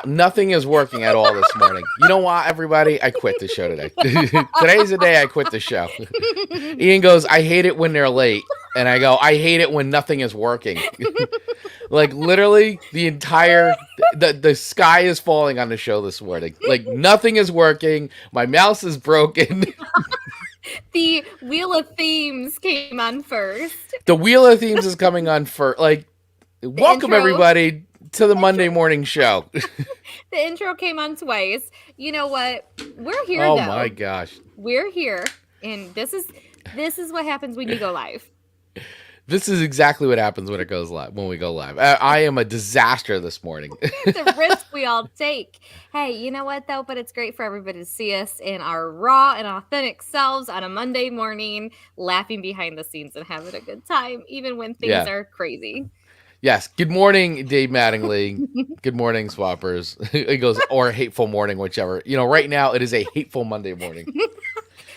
Nothing is working at all this morning. You know what, everybody? I quit the show today. Today's the day I quit the show. Ian goes, I hate it when they're late. And I go, I hate it when nothing is working. Like, literally, the sky is falling on the show this morning. Like, nothing is working. My mouse is broken. The Wheel of Themes came on first. The Wheel of Themes is coming on first. Like, welcome, intro. everybody, to the Monday morning show. The intro came on twice. You know what? We're here, Oh, though. my gosh. We're here, and this is what happens when you go live. This is exactly what happens when we go live. I am a disaster this morning. It's a risk we all take. Hey, you know what, though? But it's great for everybody to see us in our raw and authentic selves on a Monday morning, laughing behind the scenes and having a good time, even when things are crazy. Yes. Good morning, Dave Mattingly. Good morning, Swappers. It goes, or hateful morning, whichever. You know, right now it is a hateful Monday morning.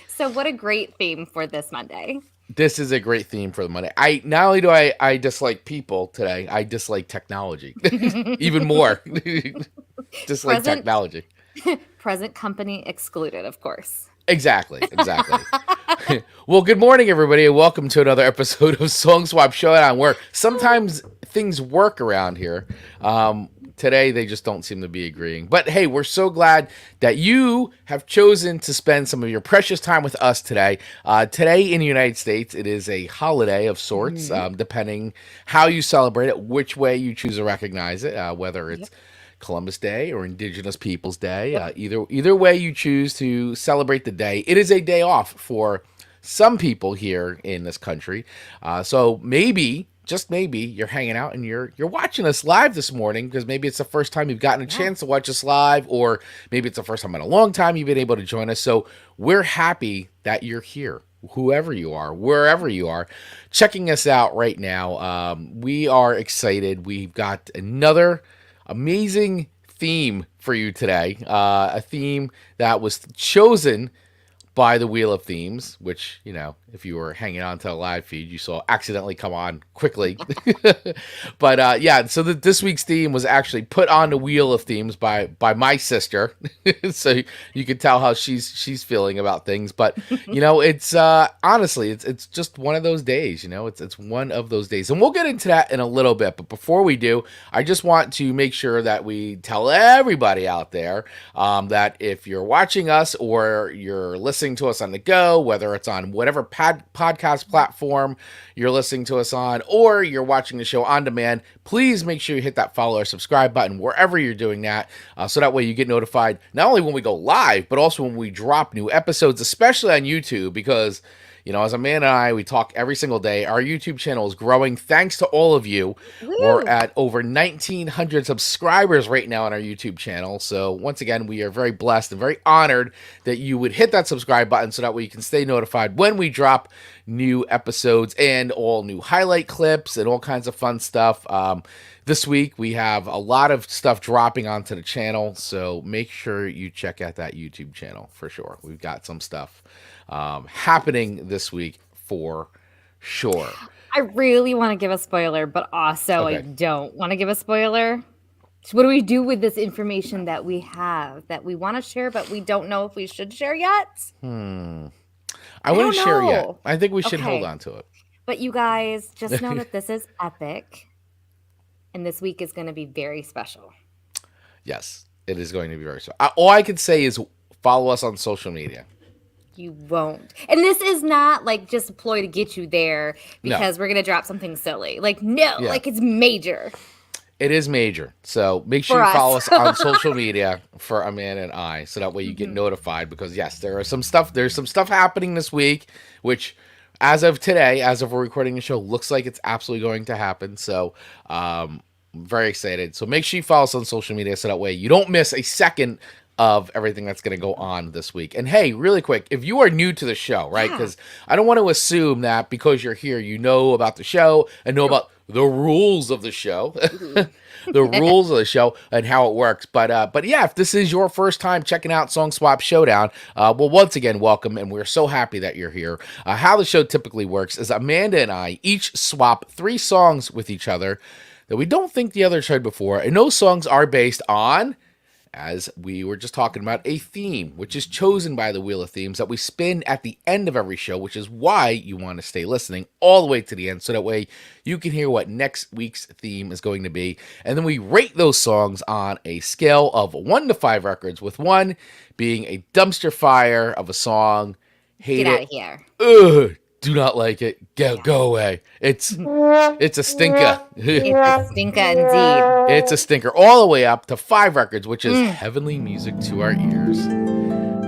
So what a great theme for this Monday. This is a great theme for the Monday. Not only do I dislike people today, I dislike technology even more. Dislike technology. Present company excluded, of course. Exactly. Well, good morning, everybody, and welcome to another episode of SongSwapShowdown, where sometimes things work around here. Today, they just don't seem to be agreeing. But hey, we're so glad that you have chosen to spend some of your precious time with us today. Today in the United States, it is a holiday of sorts, depending how you celebrate it, which way you choose to recognize it, whether it's Columbus Day or Indigenous Peoples Day. Either way you choose to celebrate the day, it is a day off for some people here in this country. So maybe, just maybe, you're hanging out and you're watching us live this morning because maybe it's the first time you've gotten a chance to watch us live, or maybe it's the first time in a long time you've been able to join us. So we're happy that you're here. Whoever you are, wherever you are, checking us out right now. We are excited. We've got another amazing theme for you today. A theme that was chosen by the Wheel of Themes, which, you know, if you were hanging on to a live feed, you saw accidentally come on quickly. But so this week's theme was actually put on the Wheel of Themes by my sister. So you can tell how she's feeling about things. But, you know, it's honestly, it's just one of those days, you know, it's one of those days. And we'll get into that in a little bit. But before we do, I just want to make sure that we tell everybody out there that if you're watching us or you're listening to us on the go, whether it's on whatever podcast platform you're listening to us on, or you're watching the show on demand, please make sure you hit that follow or subscribe button wherever you're doing that, so that way you get notified not only when we go live, but also when we drop new episodes, especially on YouTube, because, you know, as Amanda and I, we talk every single day. Our YouTube channel is growing thanks to all of you. Woo! We're at over 1,900 subscribers right now on our YouTube channel. So once again, we are very blessed and very honored that you would hit that subscribe button so that way you can stay notified when we drop new episodes and all new highlight clips and all kinds of fun stuff. This week, we have a lot of stuff dropping onto the channel, so make sure you check out that YouTube channel for sure. We've got some stuff happening this week for sure. I really want to give a spoiler, but also I don't want to give a spoiler. So what do we do with this information that we have that we want to share, but we don't know if we should share yet? I wouldn't share yet. I think we should hold on to it. But you guys, just know that this is epic. And this week is going to be very special. Yes, it is going to be very special. All I can say is follow us on social media. You won't. And this is not like just a ploy to get you there because we're going to drop something silly. Like, like it's major. It is major. So make sure you follow us on social media for Amanda and I, so that way you get notified, because yes, there's some stuff happening this week, which as of today, as of we're recording the show, looks like it's absolutely going to happen. So I'm very excited. So make sure you follow us on social media so that way you don't miss a second of everything that's going to go on this week. And hey, really quick, if you are new to the show, right? Because I don't want to assume that because you're here, you know about the show and know about the rules of the show, the rules of the show and how it works. But yeah, if this is your first time checking out SongSwapShowdown, well, once again, welcome. And we're so happy that you're here. How the show typically works is Amanda and I each swap 3 songs with each other that we don't think the other's heard before. And those songs are based on as we were just talking about, a theme, which is chosen by the Wheel of Themes that we spin at the end of every show, which is why you want to stay listening all the way to the end, so that way you can hear what next week's theme is going to be. And then we rate those songs on a scale of 1 to 5 records, with 1 being a dumpster fire of a song. Hate Get out it. of here. Ugh, do not like it. Go away. It's a stinker. It's a stinker indeed. It's a stinker, all the way up to 5 records, which is heavenly music to our ears.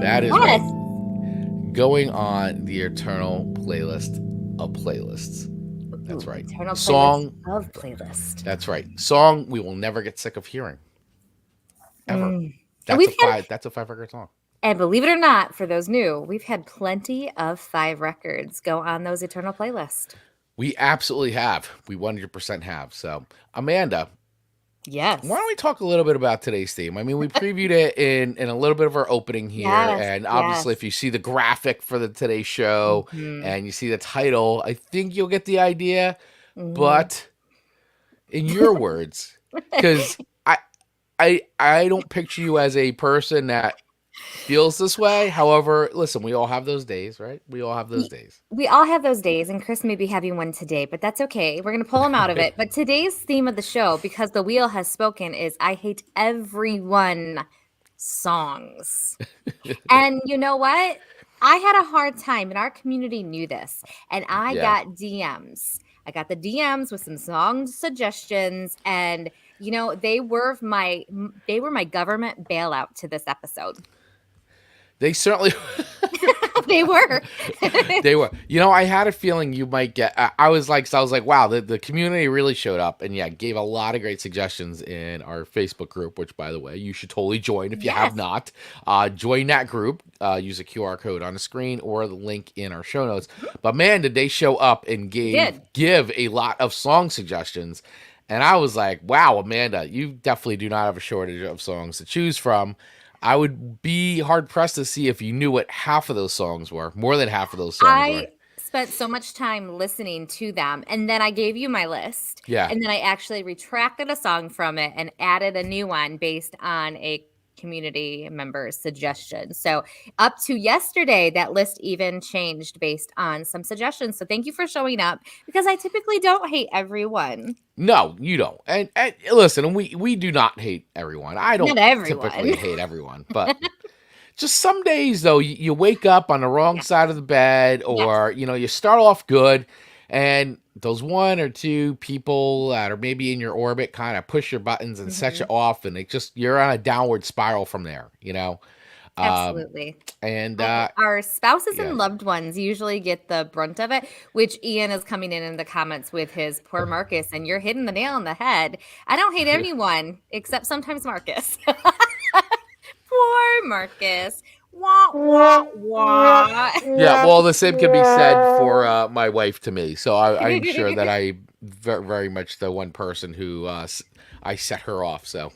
That is Yes. right. Going on the eternal playlist of playlists. That's right. Eternal Song playlist of playlist. That's right. Song we will never get sick of hearing. Ever. That's We've a 5-record song. And believe it or not, for those new, we've had plenty of 5 records go on those eternal playlists. We absolutely have. We 100% have. So, Amanda, Yes. why don't we talk a little bit about today's theme? I mean, we previewed it in a little bit of our opening here. Yes, And obviously, yes. if you see the graphic for the today's show and you see the title, I think you'll get the idea. But in your words, because I don't picture you as a person that feels this way. However, listen, we all have those days, right? We all have those days. We all have those days, and Chris may be having one today, but that's okay. We're going to pull him out of it. But today's theme of the show, because the wheel has spoken, is I hate everyone songs. And you know what? I had a hard time, and our community knew this, and I got DMs. I got the DMs with some song suggestions, and you know, they were my government bailout to this episode. They certainly They were. They were. You know, I had a feeling you might get. I was like, wow, the community really showed up, and gave a lot of great suggestions in our Facebook group. Which, by the way, you should totally join if you have not. Join that group. Use a QR code on the screen or the link in our show notes. But man, did they show up and give a lot of song suggestions. And I was like, wow, Amanda, you definitely do not have a shortage of songs to choose from. I would be hard-pressed to see if you knew what half of those songs were, more than half of those songs were. I spent so much time listening to them, and then I gave you my list. Yeah. And then I actually retracted a song from it and added a new one based on a community member's suggestion. So up to yesterday, that list even changed based on some suggestions. So thank you for showing up, because I typically don't hate everyone. No, you don't. And listen, we do not hate everyone. I don't typically hate everyone, but just some days though, you wake up on the wrong side of the bed, or you start off good, and those 1 or 2 people that are maybe in your orbit kind of push your buttons and set you off, and you're on a downward spiral from there. Absolutely. And our spouses and loved ones usually get the brunt of it, which Ian is coming in the comments with his poor Marcus, and you're hitting the nail on the head. I don't hate anyone except sometimes Marcus. Poor Marcus. Wah, wah, wah. Yeah, well, the same could be said for my wife to me. So I'm sure that I very, very much the one person who I set her off. So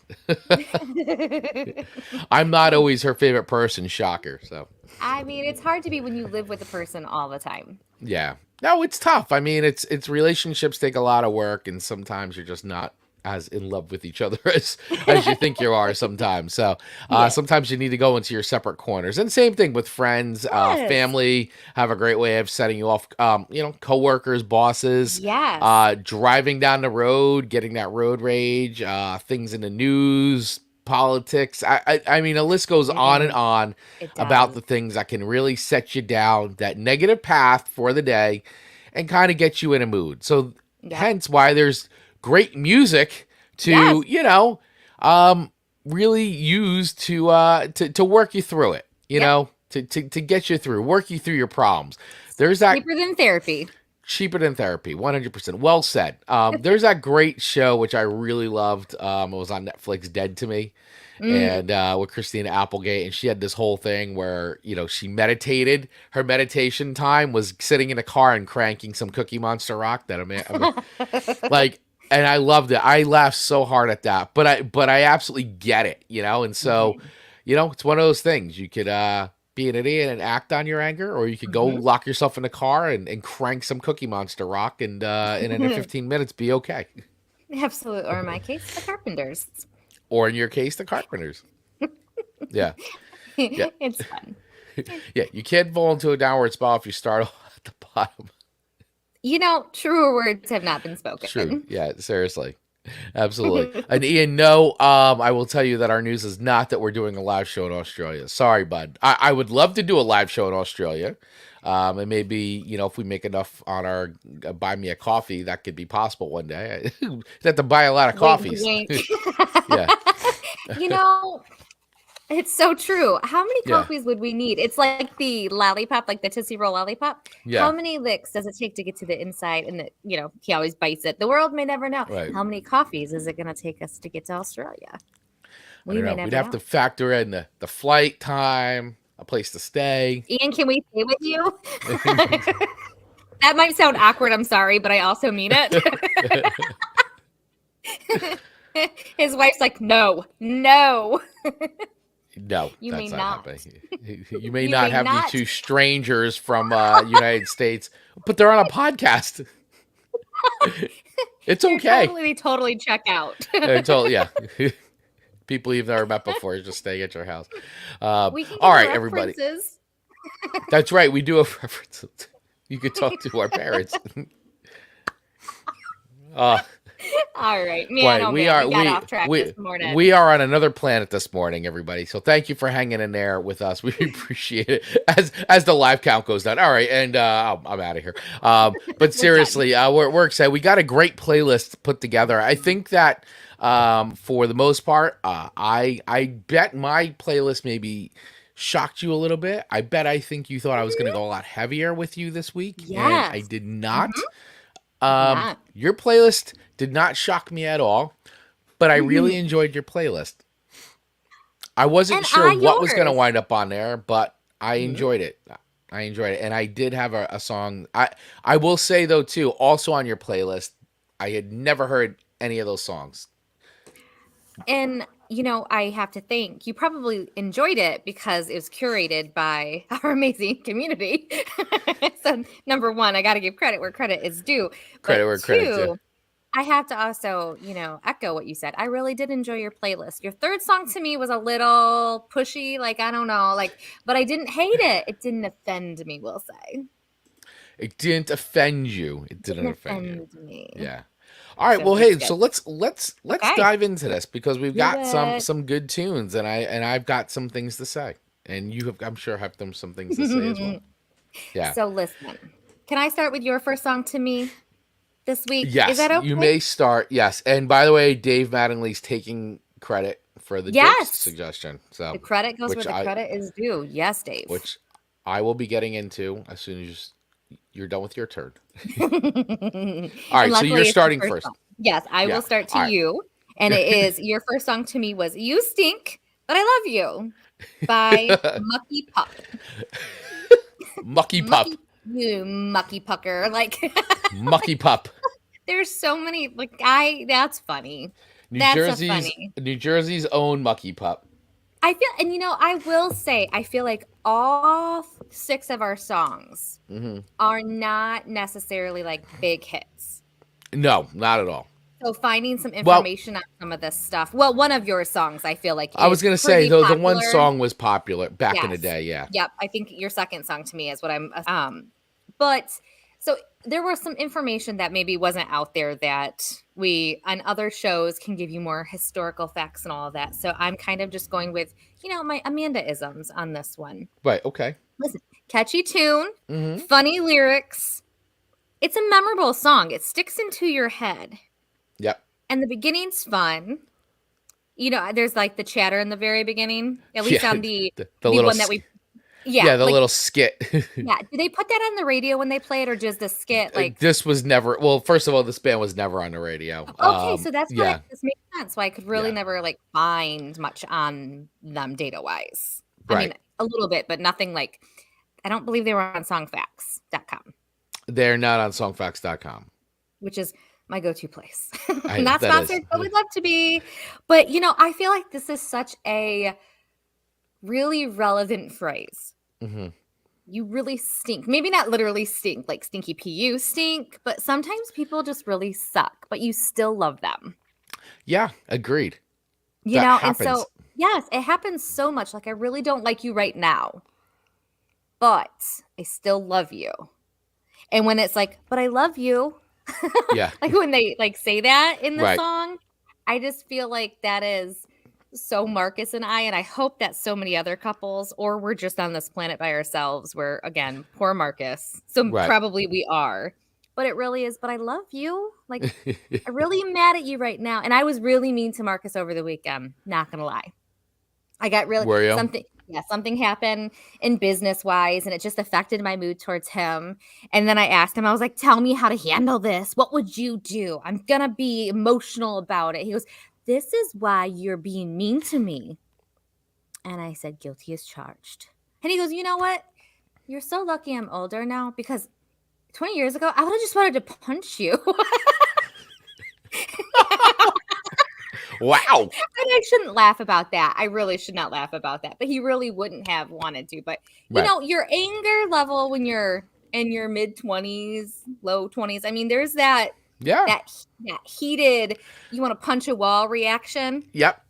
I'm not always her favorite person. Shocker. So I mean, it's hard to be when you live with a person all the time. Yeah. No, it's tough. I mean, it's relationships take a lot of work, and sometimes you're just not as in love with each other as you think you are sometimes. So sometimes you need to go into your separate corners. And same thing with friends, family have a great way of setting you off. Coworkers, bosses, driving down the road, getting that road rage, things in the news, politics. I mean, the list goes on and on about the things that can really set you down that negative path for the day and kind of get you in a mood. So hence why there's great music to, really use to work you through it, to get you through, work you through your problems. There's that cheaper than therapy. Cheaper than therapy, 100%. Well said. There's that great show which I really loved. It was on Netflix, Dead to Me, and with Christina Applegate, and she had this whole thing where she meditated. Her meditation time was sitting in a car and cranking some Cookie Monster rock. And I loved it. I laughed so hard at that, but I absolutely get it, And so, it's one of those things. You could be an idiot and act on your anger, or you could go lock yourself in the car and crank some Cookie Monster rock, and in 15 minutes be okay. Absolutely. Or in my case, the Carpenters. Or in your case, the Carpenters. Yeah. Yeah. It's fun. Yeah. You can't fall into a downward spiral if you start off at the bottom. Truer words have not been True. spoken. Yeah. Seriously. Absolutely. And Ian, no, I will tell you that our news is not that we're doing a live show in Australia. Sorry, bud. I would love to do a live show in Australia. And maybe, if we make enough on our buy me a coffee, that could be possible one day. You have to buy a lot of coffees. Wink, wink. Yeah. It's so true. How many Yeah. coffees would we need? It's like the lollipop, like the Tootsie Roll lollipop. Yeah. How many licks does it take to get to the inside? And, he always bites it. The world may never know. Right. How many coffees is it going to take us to get to Australia? I don't know. We'd have to factor in the flight time, a place to stay. Ian, can we stay with you? That might sound awkward. I'm sorry, but I also mean it. His wife's like, no. No, You that's may not not. happening. You may not have these two strangers from United States, but they're on a podcast. It's okay. They totally check out. Yeah. People you've never met before just staying at your house. We can all give right, everybody. references. That's right. We do have references. You could talk to our parents. All right, man. We got off track this morning. We are on another planet this morning, everybody. So thank you for hanging in there with us. We appreciate it as the live count goes down. All right, and I'm out of here. But seriously, we're excited. We got a great playlist put together. I think that for the most part, I bet my playlist maybe shocked you a little bit. I think you thought I was going to go a lot heavier with you this week. Yes. And I did not. Yeah. Your playlist did not shock me at all, but I really enjoyed your playlist. I wasn't sure what was going to wind up on there, but I enjoyed it. And I did have a song. I will say, though, too, also on your playlist, I had never heard any of those songs. And, I have to think you probably enjoyed it because it was curated by our amazing community. So, number one, I got to give credit where credit is due. Credit where credit's due. I have to also, echo what you said. I really did enjoy your playlist. Your third song to me was a little pushy, I don't know, but I didn't hate it. It didn't offend me, we'll say. It didn't offend you. It didn't offend me. Yeah. All right. Well, hey, so let's dive into this because we've got some good tunes, and I've got some things to say, and I'm sure have some things to say as well. Yeah. So listen, can I start with your first song to me this week? Yes. Is that okay? You may start. Yes. And by the way, Dave Mattingly's taking credit for the Dierks suggestion. So the credit goes where the credit is due. Yes, Dave. Which I will be getting into as soon as you're done with your turn. All right, so you're starting first. Yes, I will start to you. And it is your first song to me was You Stink, But I Love You by Mucky Pup. Mucky Pup. You mucky pucker. Mucky Pup. There's so many, that's funny. New Jersey's own Mucky Pup. I feel, and I will say, I feel like all 6 of our songs are not necessarily big hits. No, not at all. So finding some information on some of this stuff. Well, one of your songs, I feel like, I was going to say, though, the one song was popular back in the day. Yeah. Yep. I think your second song to me is what I'm. But so there was some information that maybe wasn't out there that we on other shows can give you more historical facts and all of that. So I'm kind of just going with, my Amanda-isms on this one. Right. Okay. Listen, catchy tune, funny lyrics. It's a memorable song. It sticks into your head. Yep. And the beginning's fun. There's the chatter in the very beginning, at least on the little one that we. Yeah, the little skit. Yeah. Do they put that on the radio when they play it, or just the skit? This was never. Well, first of all, this band was never on the radio. Okay, so that's why this makes sense. Why I could really never find much on them data wise. Right. I mean, a little bit, but nothing I don't believe they were on songfacts.com. They're not on songfacts.com, which is my go-to place. Not sponsored, but we'd love to be. But I feel like this is such a really relevant phrase. You really stink. Maybe not literally stink, like stinky PU stink, but sometimes people just really suck, but you still love them. Yeah, agreed. And so Yes, it happens so much. Like, I really don't like you right now, but I still love you. And when it's like, but I love you, Yeah. like when they like say that in the Right. song, I just feel like that is so Marcus and I hope that so many other couples, or we're just on this planet by ourselves, where again, poor Marcus. So Right. probably we are. But it really is, but I love you. Like, I really am mad at you right now. And I was really mean to Marcus over the weekend, not gonna lie. I got really Were you? something happened in business wise, and it just affected my mood towards him. And then I asked him, I was like, tell me how to handle this. What would you do? I'm gonna be emotional about it. He goes, this is why you're being mean to me. And I said, guilty as charged. And he goes, you know what? You're so lucky I'm older now, because 20 years ago, I would have just wanted to punch you. Wow. And I shouldn't laugh about that. I really should not laugh about that. But he really wouldn't have wanted to. But you Right. know, your anger level when you're in your mid 20s, low 20s. I mean, there's that Yeah. that heated, you want to punch a wall reaction. Yep.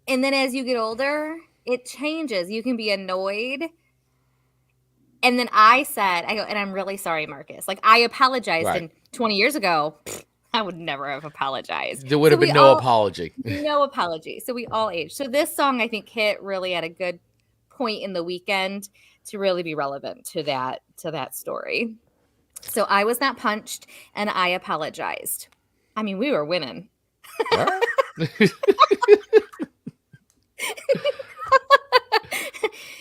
And then as you get older, it changes. You can be annoyed. And then I go, and I'm really sorry, Marcus. Like, I apologized. Right. And 20 years ago, I would never have apologized. There would have been no apology. No apology. So we all aged. So this song, I think, hit really at a good point in the weekend to really be relevant to that story. So I was not punched, and I apologized. I mean, we were winning. All right.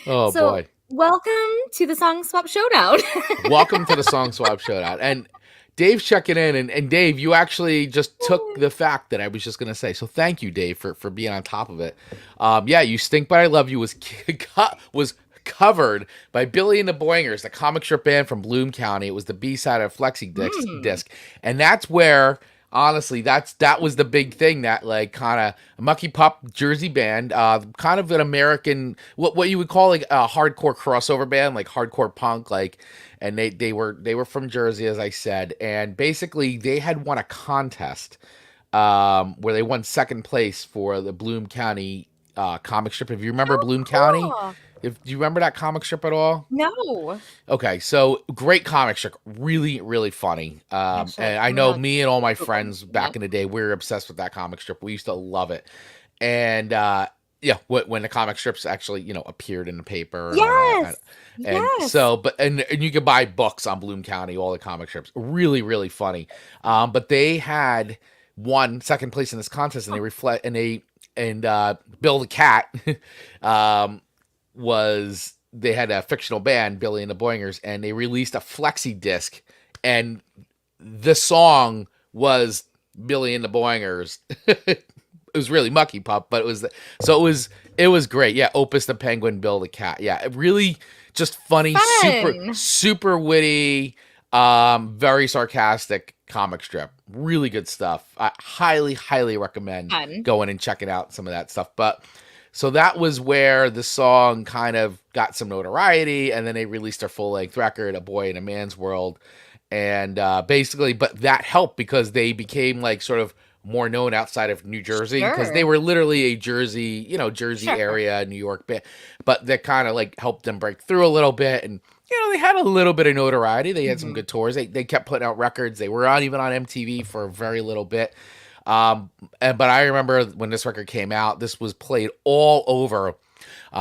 Oh So boy. welcome to the Song Swap Showdown. Welcome to the Song Swap Showdown. And Dave's checking in, and Dave, you actually just took the fact that I was just gonna say. So thank you, Dave, for being on top of it. Yeah, You Stink But I Love You was covered by Billy and the Boingers, the comic strip band from Bloom County. It was the B-side of Flexi disc. And that's where, honestly, that was the big thing, that like kind of Mucky Pup Jersey band, kind of an American, what you would call like a hardcore crossover band, like hardcore punk, like, and they were from Jersey, as I said, and basically they had won a contest where they won second place for the Bloom County comic strip. If you remember Bloom County, do you remember that comic strip at all? No. Okay, so great comic strip, really, really funny. And I know me and all my friends back in the day, we were obsessed with that comic strip. We used to love it. And yeah, when the comic strips actually, appeared in the paper. Yes. And so, and you could buy books on Bloom County, all the comic strips. Really, really funny. But they had won second place in this contest, and Bill the Cat they had a fictional band, Billy and the Boingers, and they released a flexi disc, and the song was Billy and the Boingers. It was really Mucky Pup, but it was great. Yeah, Opus the Penguin, Bill the Cat. Yeah, really just funny, super witty, very sarcastic comic strip. Really good stuff. I highly recommend going and checking out some of that stuff. But so that was where the song kind of got some notoriety, and then they released their full-length record, A Boy in a Man's World. And basically, but that helped because they became like sort of more known outside of New Jersey, because they were literally a Jersey area, New York band. But that kind of like helped them break through a little bit, and they had a little bit of notoriety. They had some good tours. They kept putting out records. They were even on MTV for a very little bit. But I remember when this record came out, this was played all over,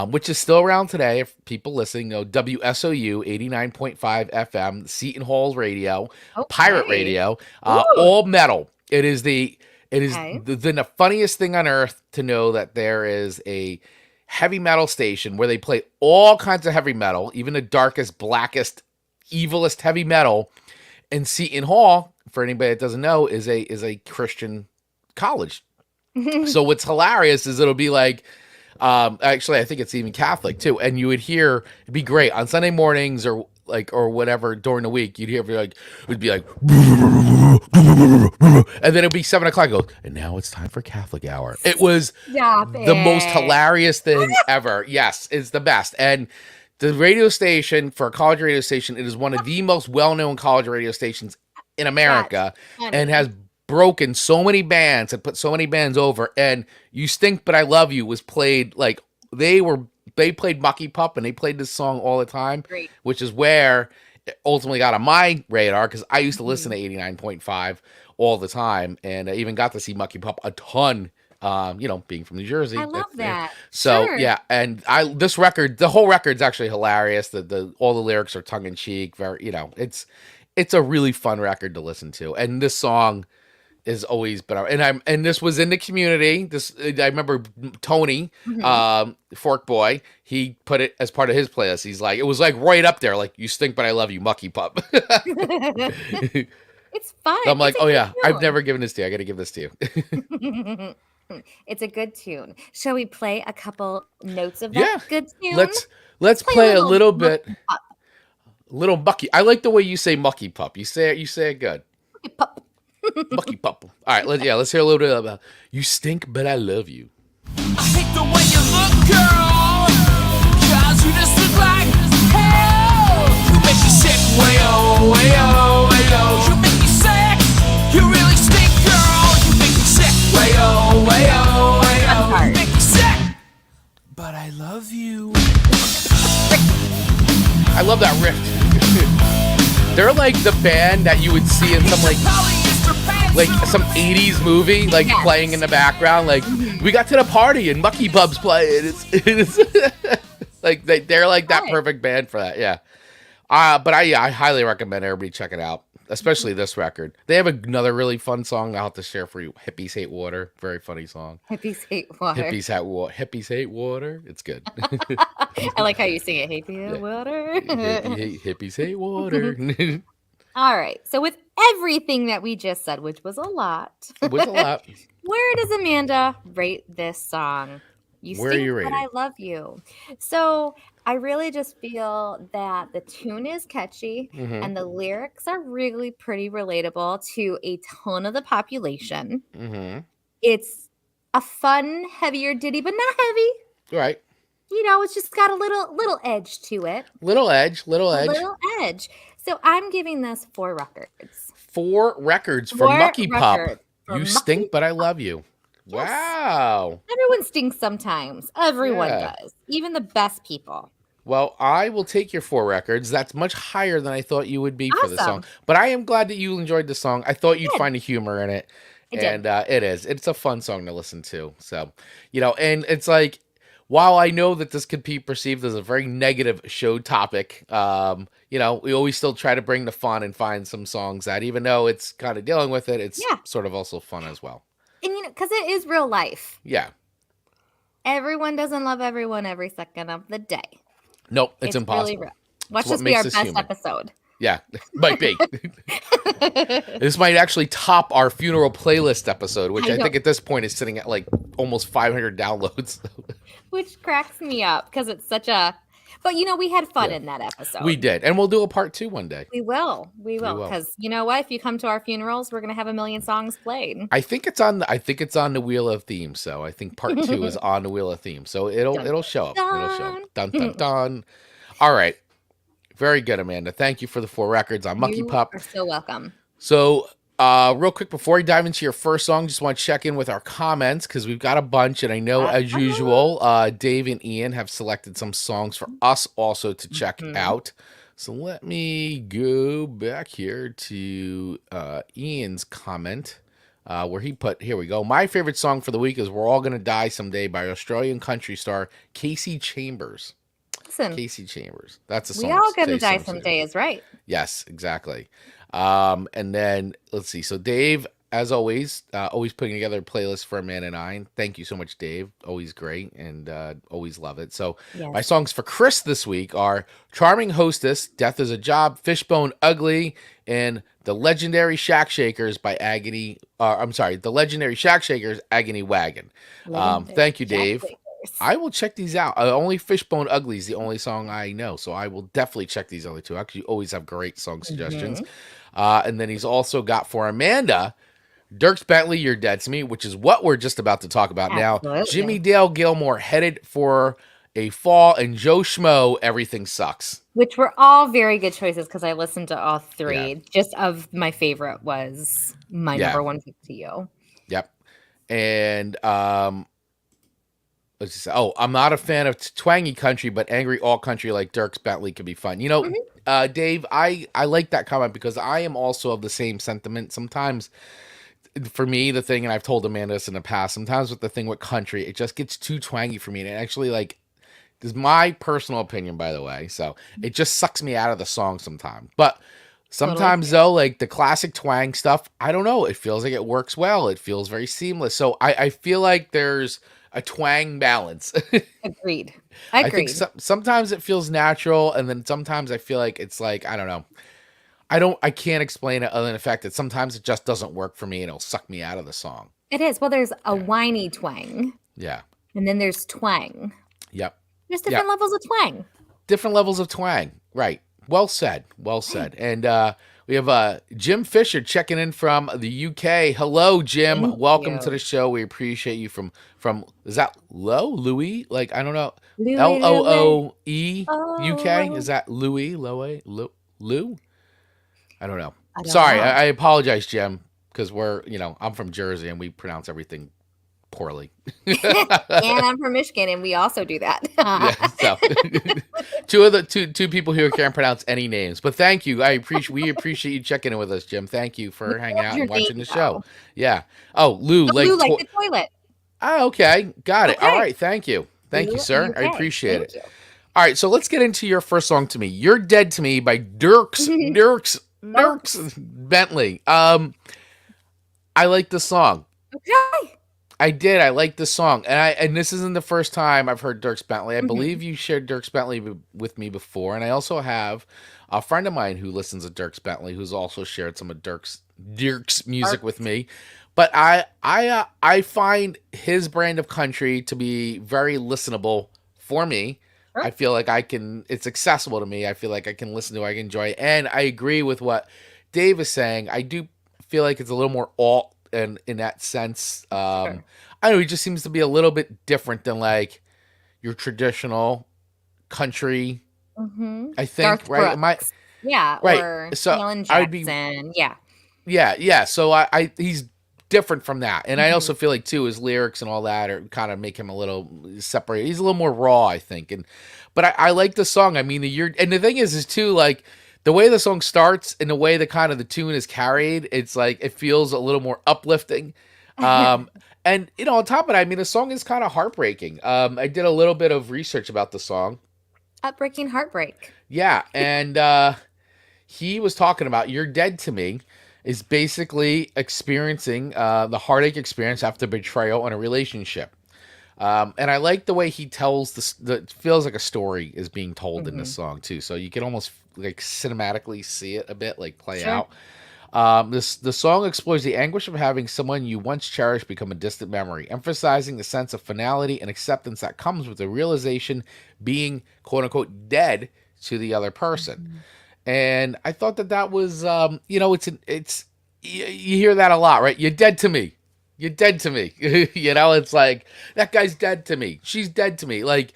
which is still around today. If people listening know, WSOU 89.5 FM, Seton Hall Radio, Pirate Radio, all metal. It is the funniest thing on earth to know that there is a heavy metal station where they play all kinds of heavy metal, even the darkest, blackest, evilest heavy metal. And Seton Hall, for anybody that doesn't know, is a Christian college. So what's hilarious is it'll be like, actually, I think it's even Catholic too. And you would hear, it'd be great on Sunday mornings or whatever during the week. You'd hear it'd be like, and then it'd be 7 o'clock. Goes, and now it's time for Catholic hour. It was the most hilarious thing ever. Yes, it's the best. And the radio station, for a college radio station, it is one of the most well-known college radio stations in America, and has broken so many bands and put so many bands over. And You Stink But I Love You was played like they played Mucky Pup and they played this song all the time, Great. which is where it ultimately got on my radar because I used to listen to 89.5 all the time, and I even got to see Mucky Pup a ton. Being from New Jersey. I love that. So Sure. yeah, and this record, the whole record's actually hilarious. All the lyrics are tongue in cheek. Very, it's a really fun record to listen to. And this song has always been, and this was in the community. I remember Tony, Fork Boy, he put it as part of his playlist. He's like, it was like right up there, like You Stink But I Love You, Mucky Pup. It's fun. So I'm like, It's a oh good yeah, I've tune. never given this to you. I got to give this to you. It's a good tune. Shall we play a couple notes of Yeah. that good tune? Let's play a little Mucky bit. Pup. Little Mucky. I like the way you say Mucky Pup. You say it good. Mucky Pup. Mucky Pup. All right, let's hear a little bit about You Stink But I Love You. I hate the way you look, girl, 'cause you just look like hell. You make me sick, way-oh, way-oh, way-oh. You make me sick, you really stink, girl. You make me sick, way-oh, way-oh, way-oh. You make me sick, but I love you. I love that riff. They're like the band that you would see in some like some 80s movie, like Yes. playing in the background. Like we got to the party and Mucky Pup's playing. It's like they're like that Right. perfect band for that. Yeah. But I highly recommend everybody check it out, especially this record. They have another really fun song I'll have to share for you. Hippies Hate Water. Very funny song. Hippies hate water. Hippies hate water. It's good. I like how you sing it. Hippies hate water. Hippies hate water. All right. So with everything that we just said, which was a lot, It was a lot. where does Amanda rate this song? You Where are Stink you But rating? I Love You. So I really just feel that the tune is catchy Mhm. and the lyrics are really pretty relatable to a ton of the population. Mm-hmm. It's a fun, heavier ditty, but not heavy. Right. It's just got a little edge to it. Little edge. A little edge. So I'm giving this 4 records. 4 records for 4 Mucky Pup. records for You Mucky Stink But I Love You. Yes. Wow. Everyone stinks sometimes. Everyone Yeah. does. Even the best people. Well, I will take your 4 records. That's much higher than I thought you would be for the song. Awesome. But I am glad that you enjoyed the song. I thought you'd Good. find a humor in it. I did. And it is. It's a fun song to listen to. So, and it's like, while I know that this could be perceived as a very negative show topic, we always still try to bring the fun and find some songs that, even though it's kind of dealing with it, it's Yeah. sort of also fun as well. And because it is real life. Yeah. Everyone doesn't love everyone every second of the day. Nope, it's impossible. Really real. Watch what this be our makes best us human. episode. Yeah, might be. This might actually top our funeral playlist episode, which I I think know. at this point is sitting at like almost 500 downloads. Which cracks me up because it's such a. But we had fun Yeah. in that episode. We did, and we'll do a part 2 one day. We will. will. Because you know what? If you come to our funerals, we're gonna have a million songs played. I think it's on. I think it's on the Wheel of Theme. So I think part 2 is on the Wheel of Theme. So it'll show up. It'll show up. Dun dun dun. All right. Very good, Amanda. Thank you for the 4 records on Mucky You Pup. are so welcome. So, real quick before we dive into your first song, just want to check in with our comments because we've got a bunch, and I know as usual, Dave and Ian have selected some songs for us also to check out. So let me go back here to Ian's comment. Where he put, here we go. My favorite song for the week is We're All Gonna Die Someday by Australian country star Casey Chambers. Listen, Casey Chambers. That's a song. we all gonna Say die Something. someday is right. Yes, exactly. And then let's see. So Dave, as always, always putting together a playlist for Amanda and I. Thank you so much, Dave. Always great and always love it. So Yes. my songs for Chris this week are Charming Hostess, Death is a Job, Fishbone Ugly, and The Legendary Shack Shakers by Agony. The Legendary Shack Shakers, Agony Wagon. Thank you, Dave. I will check these out. Only Fishbone Ugly is the only song I know, so I will definitely check these other 2. Actually, you always have great song suggestions. And then he's also got for Amanda, Dierks Bentley, You're Dead to Me, which is what we're just about to talk about now. Absolutely. Jimmy Dale Gilmore headed for A Fall, and Joe Schmo, Everything Sucks. Which were all very good choices because I listened to all three. Yeah. Just of my favorite was my Yeah. number one pick to you. Yep. And let's just say, I'm not a fan of twangy country, but angry all country like Dierks Bentley could be fun. You know, Dave, I like that comment because I am also of the same sentiment. Sometimes for me, the thing, and I've told Amanda this in the past, sometimes with the thing with country, it just gets too twangy for me. And it actually, like, this is my personal opinion, by the way. So it just sucks me out of the song sometimes. But sometimes, though, like the classic twang stuff, I don't know. It feels like it works well. It feels very seamless. So I feel like there's a twang balance. Agreed. I think sometimes it feels natural. And then sometimes I feel like it's like, I don't know. I can't explain it other than the fact that sometimes it just doesn't work for me and it'll suck me out of the song. It is. Well, there's a whiny twang. Yeah. And then there's twang. Yep. There's different levels of twang. Different levels of twang. Right. Well said. Well said. And we have Jim Fisher checking in from the UK. Hello, Jim. Thank Welcome you. to the show. We appreciate you from is that Louis? Like, I don't know. Louis, Looe Oh. UK? Is that Louis? Lou? I don't know. I don't Sorry. know. I apologize, Jim, because I'm from Jersey and we pronounce everything poorly. And I'm from Michigan, and we also do that. Yeah, so two people here can't pronounce any names, but thank you. We appreciate you checking in with us, Jim. Thank you for hanging out your and watching name, the show. though. Yeah. Oh, Lou, Lou, like the toilet. Oh, okay, got it. Okay. All right, thank you, Lou, sir. I okay. appreciate Thank it. you. All right, so let's get into your first song to me. "You're Dead to Me" by Dierks Bentley. I like the song. Okay. I did. I like the song, and this isn't the first time I've heard Dierks Bentley. I believe you shared Dierks Bentley with me before, and I also have a friend of mine who listens to Dierks Bentley, who's also shared some of Dierks music with me. But I find his brand of country to be very listenable for me. Sure. I feel like it's accessible to me. I feel like I can listen to it, I can enjoy it, and I agree with what Dave is saying. I do feel like it's a little more alt. And in that sense, Sure. I don't know, he just seems to be a little bit different than like your traditional country. I think, Garth right? Brooks. Yeah, Right. or So Alan I would be- Jackson. yeah. So I he's different from that, and I also feel like too his lyrics and all that are kind of make him a little separate. He's a little more raw, I think. But I like the song. I mean, and the thing is too, like, the way the song starts and the way the kind of the tune is carried, it's like it feels a little more uplifting. And on top of that, I mean, the song is kind of heartbreaking. I did a little bit of research about the song. Upbreaking heartbreak. Yeah, and he was talking about "You're Dead to Me" is basically experiencing the heartache experience after betrayal in a relationship. And I like the way he tells it feels like a story is being told in this song too. So you can almost like cinematically see it a bit, like play out. The song explores the anguish of having someone you once cherished become a distant memory, emphasizing the sense of finality and acceptance that comes with the realization being "quote unquote" dead to the other person. And I thought that was, it's you hear that a lot, right? "You're dead to me. You're dead to me." It's like, that guy's dead to me. She's dead to me. Like,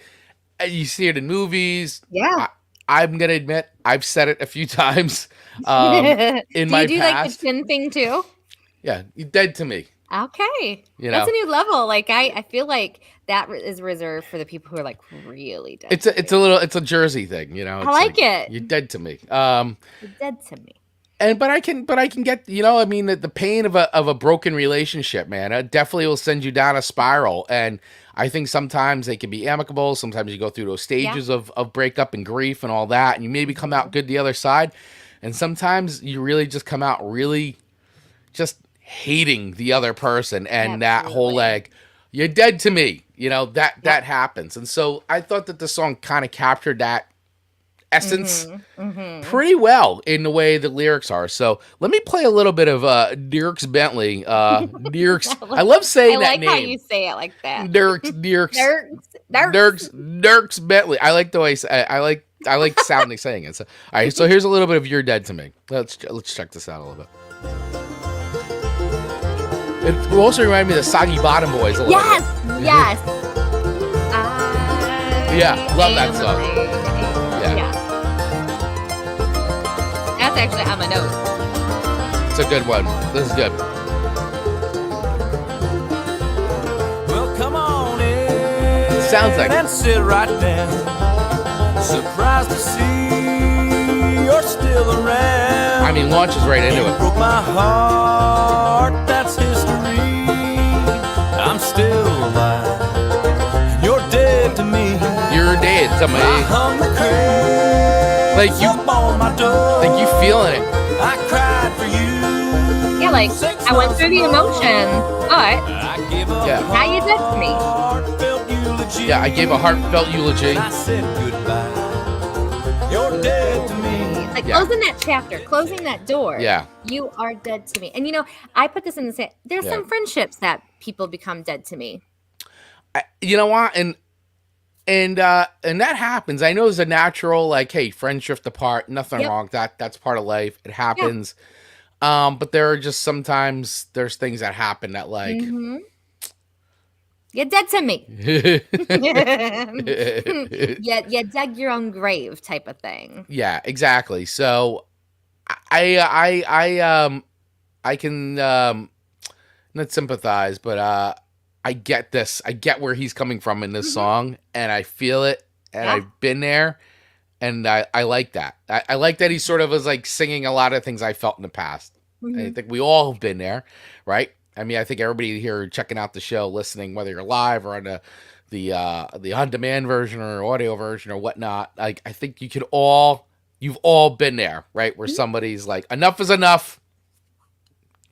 you see it in movies. Yeah. I'm going to admit, I've said it a few times in do my you do like the past. chin thing too? Yeah, "You're dead to me." Okay. You That's know? a new level. Like I feel like that is reserved for the people who are like really dead. It's a Jersey thing, It's I like it. "You're dead to me." You're dead to me. But I can get, the pain of a broken relationship, man. It definitely will send you down a spiral. And I think sometimes they can be amicable. Sometimes you go through those stages of breakup and grief and all that, and you maybe come out good the other side. And sometimes you really just come out really just hating the other person, and that whole like, "You're dead to me," that happens. And so I thought that the song kind of captured that essence pretty well in the way the lyrics are. So let me play a little bit of Dierks Bentley. Dierks. I love saying that name. I like how you say it like that. Dierks Bentley. I like the way I like sounding saying it. So, all right, so here's a little bit of "You're Dead to Me." Let's check this out a little bit. It will also remind me of the Soggy Bottom Boys a little bit. Yes. Yeah, love that song. Yeah. That's actually on my notes. It's a good one. This is good. Well, come on in. Sounds like and sit right down. Surprised to see you're still around. I mean, launches right into it. Broke my heart, that's history. I'm still alive. You're dead to me. You're dead to me. I hung the craze Like you, up on my door. like you feeling it. I cried for you. Yeah, like I went through the emotion, but I gave a Yeah. now you're dead to me. heartfelt eulogy. Yeah, I gave a heartfelt eulogy. And I said goodbye. You're dead to me. Like Yeah. closing that chapter, closing that door. Yeah. You are dead to me. And I put this in the same. There's Yeah. some friendships that people become dead to me. You know what? And that happens. I know it's a natural, like, hey, friends drift apart. Nothing Yep. wrong. That's part of life. It happens. But there are just sometimes there's things that happen that like Mhm. You're dead to me. You dug your own grave type of thing. Yeah, exactly. So I can not sympathize, but I get this. I get where he's coming from in this song, and I feel it, and Yeah. I've been there, and I like that. I like that he sort of was like singing a lot of things I felt in the past. I think we all have been there, right? I mean, I think everybody here checking out the show, listening, whether you're live or on the on-demand version or audio version or whatnot, like I think you've all been there, right? Where somebody's like, enough is enough.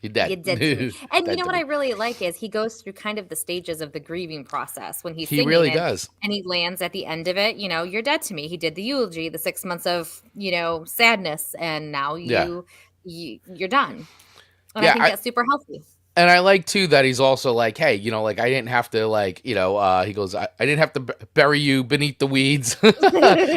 You're dead. You did to me. And Dead you know to what me. I really like is he goes through kind of the stages of the grieving process when he's He singing really it, does. and he lands at the end of it. You're dead to me. He did the eulogy, the 6 months of sadness, and now you're done. And Yeah, I think that's super healthy. And I like too that he's also like, hey, like I didn't have to he goes, I didn't have to bury you beneath the weeds. I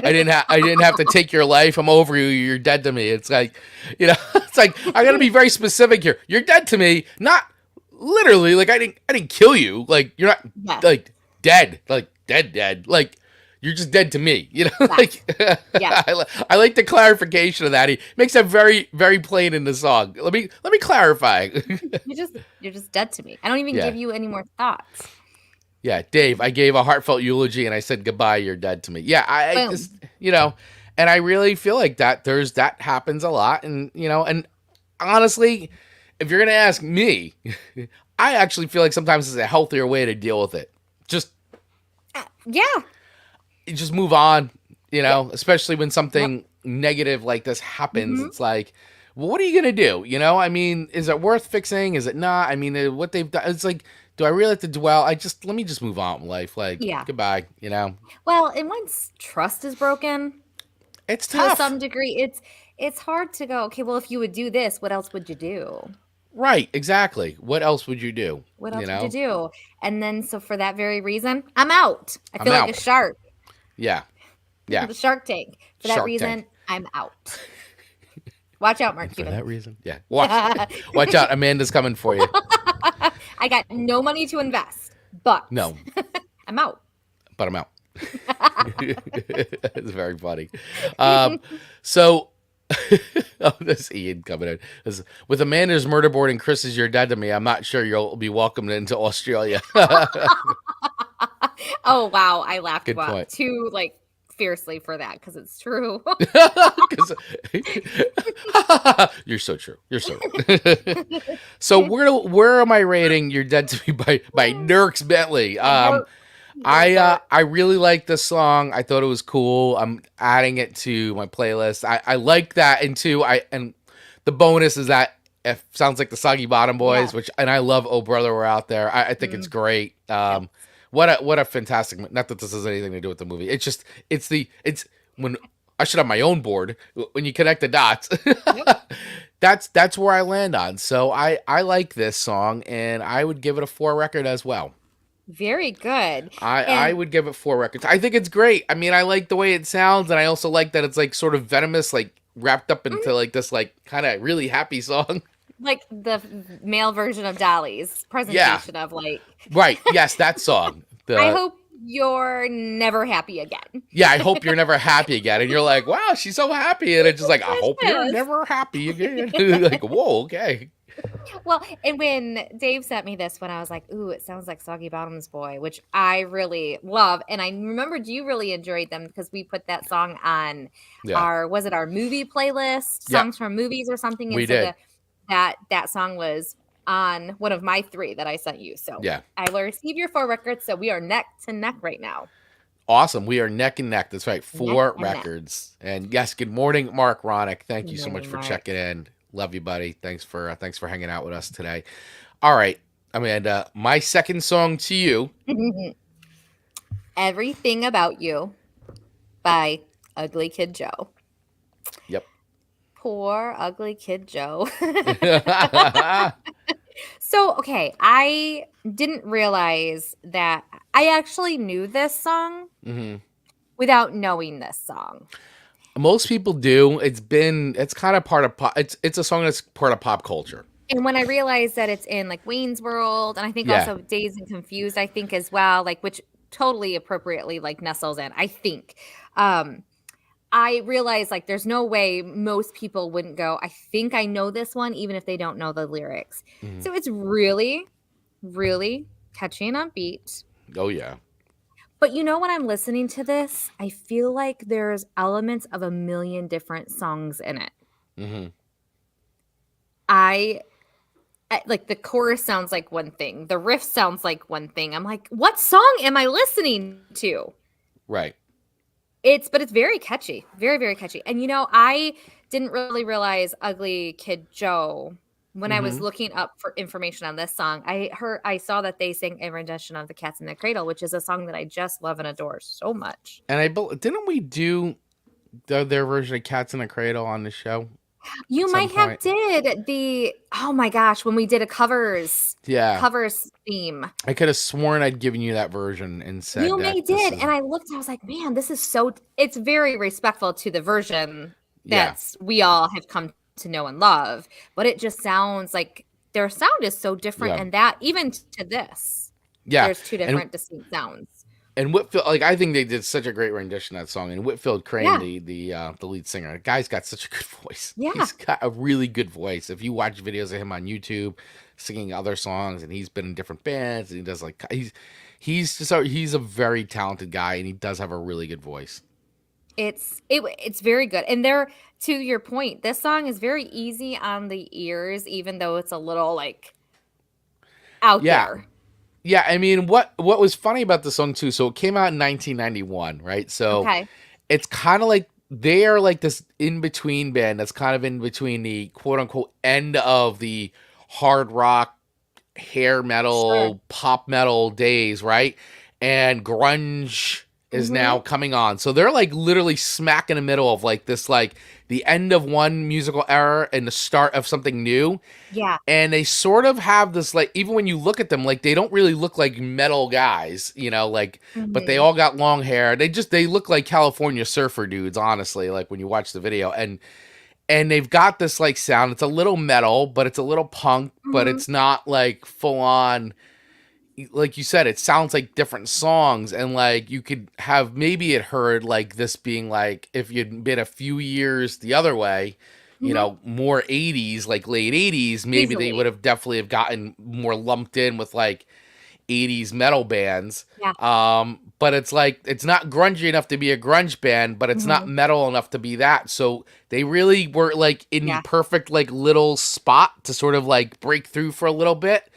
didn't have to take your life. I'm over you. You're dead to me. It's like, it's like I got to be very specific here. You're dead to me, not literally. Like I didn't kill you. Like you're not like dead, like dead. Like you're just dead to me. Like I like the clarification of that. He makes that very, very plain in the song. Let me clarify. You're just dead to me. I don't even give you any more thoughts. Yeah, Dave, I gave a heartfelt eulogy and I said goodbye. You're dead to me. Yeah, I just and I really feel like that happens a lot, and and honestly, if you're gonna ask me, I actually feel like sometimes it's a healthier way to deal with it. Just just move on, especially when something negative like this happens. It's like, well, what are you going to do? I mean, is it worth fixing? Is it not? I mean, what they've done, it's like, do I really have to dwell? Let me just move on with life. Like, goodbye, Well, and once trust is broken, it's to tough. some degree, it's hard to go, okay, well, if you would do this, what else would you do? Right, exactly. What else would you do? What else would you do? And then, so for that very reason, I'm out. I feel like a shark. Yeah. The Shark Tank. For that reason, I'm out. Watch out, Mark Cuban. For that reason? Yeah. Watch out. Amanda's coming for you. I got no money to invest, but no, I'm out. But I'm out. It's very funny. So, this Ian coming in. With Amanda's murder board and Chris is your dad to me, I'm not sure you'll be welcomed into Australia. Oh, wow. I laughed too, fiercely for that because it's true. You're so true. You're so right. So where am I rating You're Dead to Me by Dierks Bentley? I really like this song. I thought it was cool. I'm adding it to my playlist. I like that, and and the bonus is that it sounds like the Soggy Bottom Boys, and I love Oh Brother We're Out There. I think it's great. What a fantastic, not that this has anything to do with the movie. It's when I should have my own board. When you connect the dots, that's where I land on. So I like this song, and I would give it a 4 record as well. Very good. I would give it 4 records. I think it's great. I mean, I like the way it sounds, and I also like that it's like sort of venomous, like wrapped up into like this like kind of really happy song. Like the male version of Dolly's presentation of like. Right. Yes, that song. I hope you're never happy again. Yeah, I hope you're never happy again. And you're like, wow, she's so happy. And it's just like, I hope you're Yes. never happy again. Like, whoa, okay. Well, and when Dave sent me this, when I was like, ooh, it sounds like Soggy Bottoms Boy, which I really love. And I remembered you really enjoyed them because we put that song on our movie playlist, songs from movies or something. And We so did. that song was on one of my 3 that I sent you. So I will receive your 4 records. So we are neck to neck right now. Awesome. We are neck and neck. That's right. 4 and records. And yes, good morning, Mark Ronick. Thank you so much morning, for Mark. checking in. Love you, buddy. Thanks for hanging out with us today. All right, Amanda, my second song to you. Everything About You by Ugly Kid Joe. Yep. Poor Ugly Kid Joe. So, okay, I didn't realize that I actually knew this song without knowing this song. Most people do. It's kind of part of pop. It's a song that's part of pop culture. And when I realized that it's in like Wayne's World, and I think also Dazed and Confused, I think as well, like which totally appropriately like nestles in, I think. I realized like there's no way most people wouldn't go, I think I know this one, even if they don't know the lyrics. So it's really, really catchy and upbeat. Oh, yeah. But you know, when I'm listening to this, I feel like there's elements of a million different songs in it. I like the chorus sounds like one thing. The riff sounds like one thing. I'm like, what song am I listening to? Right. But it's very catchy. Very, very catchy. And you know, I didn't really realize Ugly Kid Joe when I was looking up for information on this song. I saw that they sang a rendition of The Cats in the Cradle, which is a song that I just love and adore so much. And didn't we do their version of Cats in the Cradle on the show? You might have did oh my gosh, when we did a covers theme. I could have sworn I'd given you that version and said you may did, and I looked and I was like, man, this is it's very respectful to the version that we all have come to know and love, but it just sounds like their sound is so different, and that even to this, there's 2 different distinct sounds. And Whitfield, like I think they did such a great rendition of that song. And Whitfield Crane, the lead singer, the guy's got such a good voice. Yeah, he's got a really good voice. If you watch videos of him on YouTube singing other songs, and he's been in different bands, and he does like he's a very talented guy, and he does have a really good voice. It's very good, and to your point, this song is very easy on the ears, even though it's a little like out there. Yeah, I mean, what was funny about the song too? So it came out in 1991, right? So it's kind of like they are like this in between band that's kind of in between the quote unquote end of the hard rock, hair metal, pop metal days, right? And grunge is now coming on. So they're like literally smack in the middle of like this, like the end of one musical era and the start of something new. Yeah. And they sort of have this, like, even when you look at them, like they don't really look like metal guys, you know, like, but they all got long hair. They look like California surfer dudes, honestly, like when you watch the video. And they've got this like sound. It's a little metal, but it's a little punk, but it's not like full on. Like you said, it sounds like different songs, and like you could have maybe it heard like this being like if you'd been a few years the other way, you know, more 80s, like late 80s, maybe they would have definitely have gotten more lumped in with like 80s metal bands. Yeah. But it's like it's not grungy enough to be a grunge band, but it's not metal enough to be that. So they really were like in the perfect like little spot to sort of like break through for a little bit.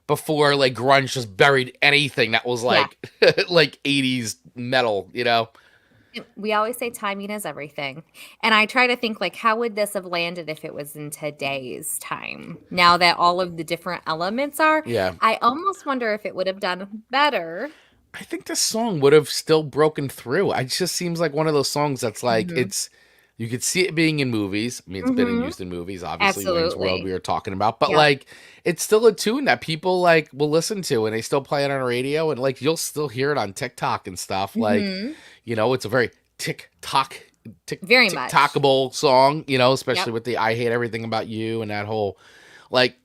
Before like grunge just buried anything that was like like 80s metal, you know. We always say timing is everything. And I try to think like how would this have landed if it was in today's time? Now that all of the different elements are. Yeah. I almost wonder if it would have done better. I think this song would have still broken through. It just seems like one of those songs that's like you could see it being in movies. I mean, it's been used in movies, obviously. Wayne's World we were talking about. But, like, it's still a tune that people, like, will listen to. And they still play it on the radio. And, like, you'll still hear it on TikTok and stuff. Like, you know, it's a very TikTokable song, you know, especially with the I Hate Everything About You and that whole, like,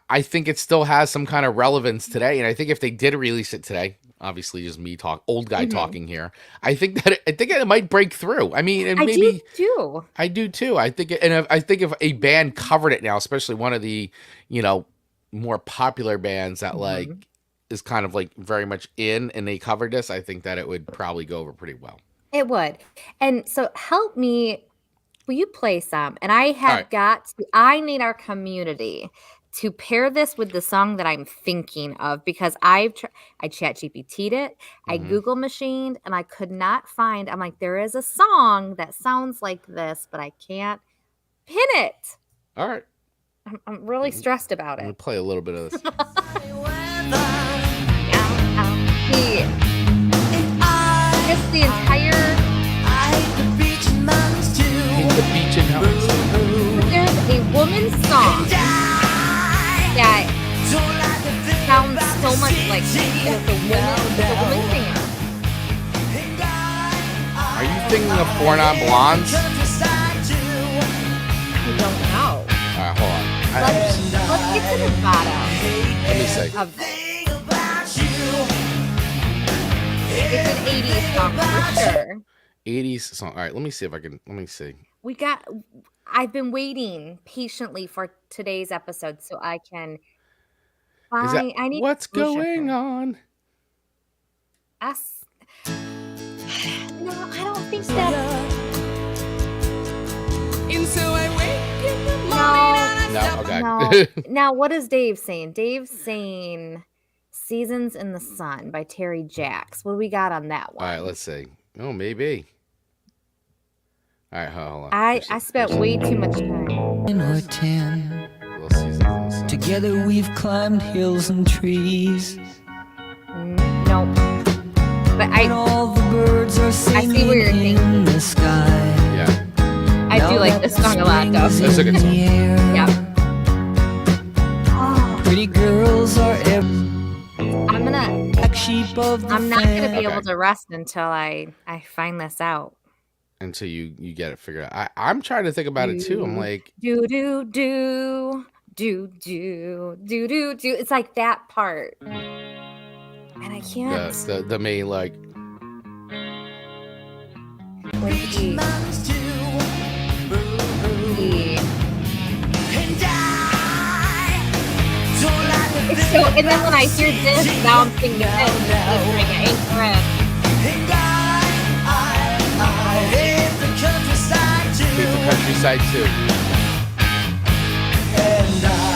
I think it still has some kind of relevance today, and I think if they did release it today, obviously just me old guy talking here, I think it might break through. I mean, and I maybe do too. I do too. I think, I think if a band covered it now, especially one of the, more popular bands that like is kind of like very much in, and they covered this, I think that it would probably go over pretty well. It would. And so help me. Will you play some? And I All have right. I need our community to pair this with the song that I'm thinking of, because I chat GPT'd it, I Mhm. Google machined, and I could not find. I'm like, there is a song that sounds like this, but I can't pin it. All right. I'm really stressed about Let me it. play a little bit of this. Just the entire. Hit the beach and mountains. There's a woman's song that sounds so much like it's a woman singer. Are you thinking of Four Non Blondes? I don't know. All right, hold on. Let's get to the bottom Let me see. of this. It's an 80s song for sure. 80s song. All right, let me see if I can. Let me see. I've been waiting patiently for today's episode so I can Is that find. I need what's exposure going here. on? Us. No, I don't think that. No, okay. No. Now, what is Dave saying? Dave's saying "Seasons in the Sun" by Terry Jacks. What do we got on that All one? right, let's see. Oh, maybe. All right, hold on. I spent way too much time. 9 or 10. Little Seasons in the Sun. Together we've climbed hills and trees. Nope. But And all the birds are singing where you're in thinking. the sky. Yeah. I do like this song a lot, though. That's a good song. Yeah. Oh, Pretty girls are every I'm gonna. black sheep of the I'm not gonna be family. able to rest until I find this out. Until you get it figured out. I'm trying to think about it too. I'm like, Do do do do do do do do. It's like that part, and I can't. the main like. When he- It's so, and then when I hear this, now I'm thinking this. It's like an anchor. Hate the countryside too.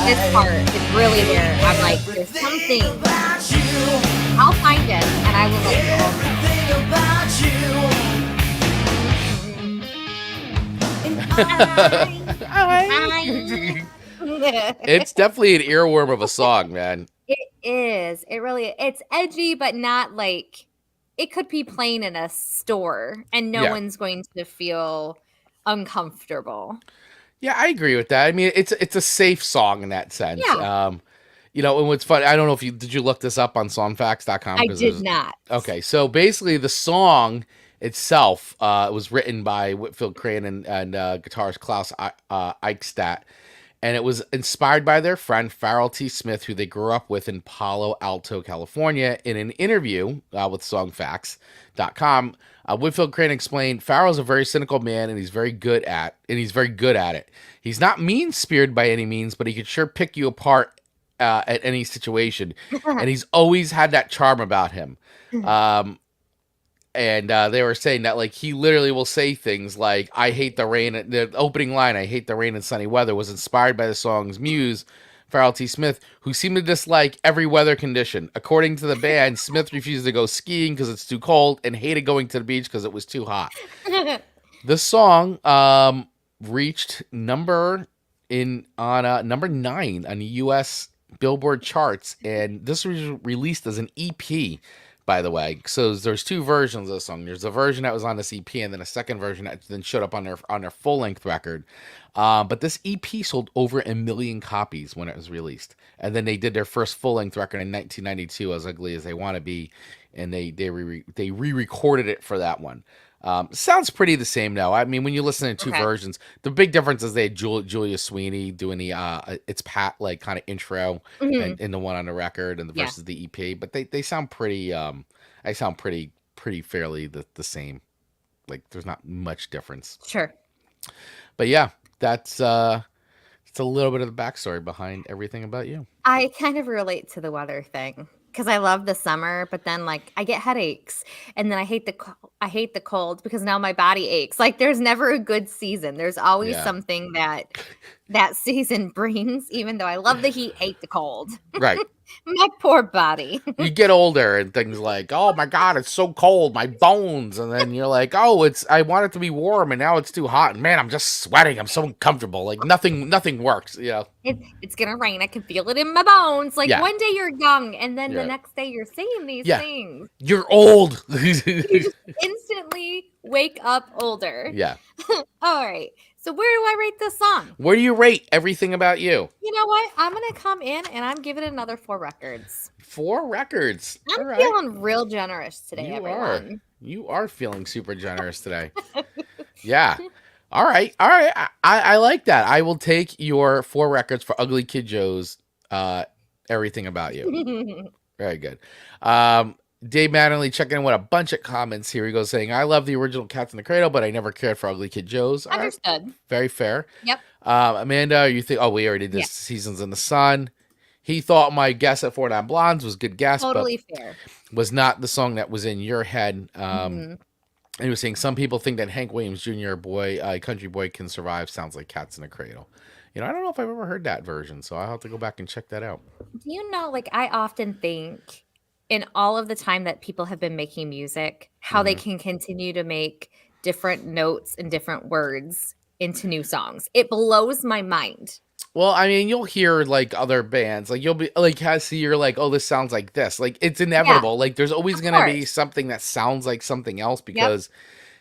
This part is really there. I'm like, there's something. I'll find it, and I will let you know. It's definitely an earworm of a song, man. It is. It really. It's edgy, but not like it could be playing in a store, and no Yeah. one's going to feel uncomfortable. Yeah, I agree with that. I mean, it's a safe song in that sense. Yeah. And what's funny, I don't know if did you look this up on songfacts.com? I did not. Okay, so basically the song itself was written by Whitfield Crane and guitarist Klaus Eichstadt, and it was inspired by their friend Farrell T. Smith, who they grew up with in Palo Alto, California. In an interview with songfacts.com, Whitfield Crane explained, Farrell's a very cynical man, and he's very good at it. He's not mean-spirited by any means, but he could sure pick you apart at any situation, and he's always had that charm about him. And they were saying that, like, he literally will say things like, I hate the rain. The opening line, I hate the rain and sunny weather, was inspired by the song's muse, Farrell T. Smith, who seemed to dislike every weather condition. According to the band, Smith refused to go skiing because it's too cold and hated going to the beach because it was too hot. The song reached number 9 on the U.S. Billboard charts, and this was released as an EP, by the way. So there's two versions of the song. There's a version that was on this EP, and then a second version that then showed up on their full-length record. But this EP sold over 1 million copies when it was released. And then they did their first full-length record in 1992, As Ugly as They Want to Be, and they re-recorded it for that one. Sounds pretty the same now. I mean, when you listen to two versions, the big difference is they had Julia Sweeney doing the It's Pat like kind of intro and the one on the record and the versus the EP, but they sound pretty pretty fairly the same. Like there's not much difference. Sure. But yeah, that's it's a little bit of the backstory behind everything about you. I kind of relate to the weather thing because I love the summer, but then like I get headaches, and then I hate the cold because now my body aches. Like there's never a good season. There's always something that season brings. Even though I love the heat, hate the cold. Right. My poor body. You get older and things like, oh my God, it's so cold, my bones. And then you're like, oh, I want it to be warm and now it's too hot. And man, I'm just sweating. I'm so uncomfortable. Like nothing works. You know, it's going to rain. I can feel it in my bones. Like one day you're young and then the next day you're saying these things. You're old. You just instantly wake up older. Yeah. All right. So where do I rate this song? Where do you rate Everything About You? You know what? I'm going to come in and I'm giving it another 4 records. 4 records. I'm feeling real generous today, everyone. You are feeling super generous today. Yeah. All right. I like that. I will take your 4 records for Ugly Kid Joe's Everything About You. Very good. Dave Mattingly checking in with a bunch of comments here. He goes saying, I love the original Cats in the Cradle, but I never cared for Ugly Kid Joe's. Understood. Right. Very fair. Yep. Amanda, you think, we already did Seasons in the Sun. He thought my guess at 49 Blondes was a good guess, totally but fair. Was not the song that was in your head. And he was saying some people think that Hank Williams Jr. Country Boy Can Survive sounds like Cats in the Cradle. You know, I don't know if I've ever heard that version, so I'll have to go back and check that out. Do you know, like, I often think in all of the time that people have been making music, how they can continue to make different notes and different words into new songs. It blows my mind. Well, I mean, you'll hear like other bands, like you'll be like, you're like, oh, this sounds like this. Like it's inevitable. Yeah, like there's always going to be something that sounds like something else because,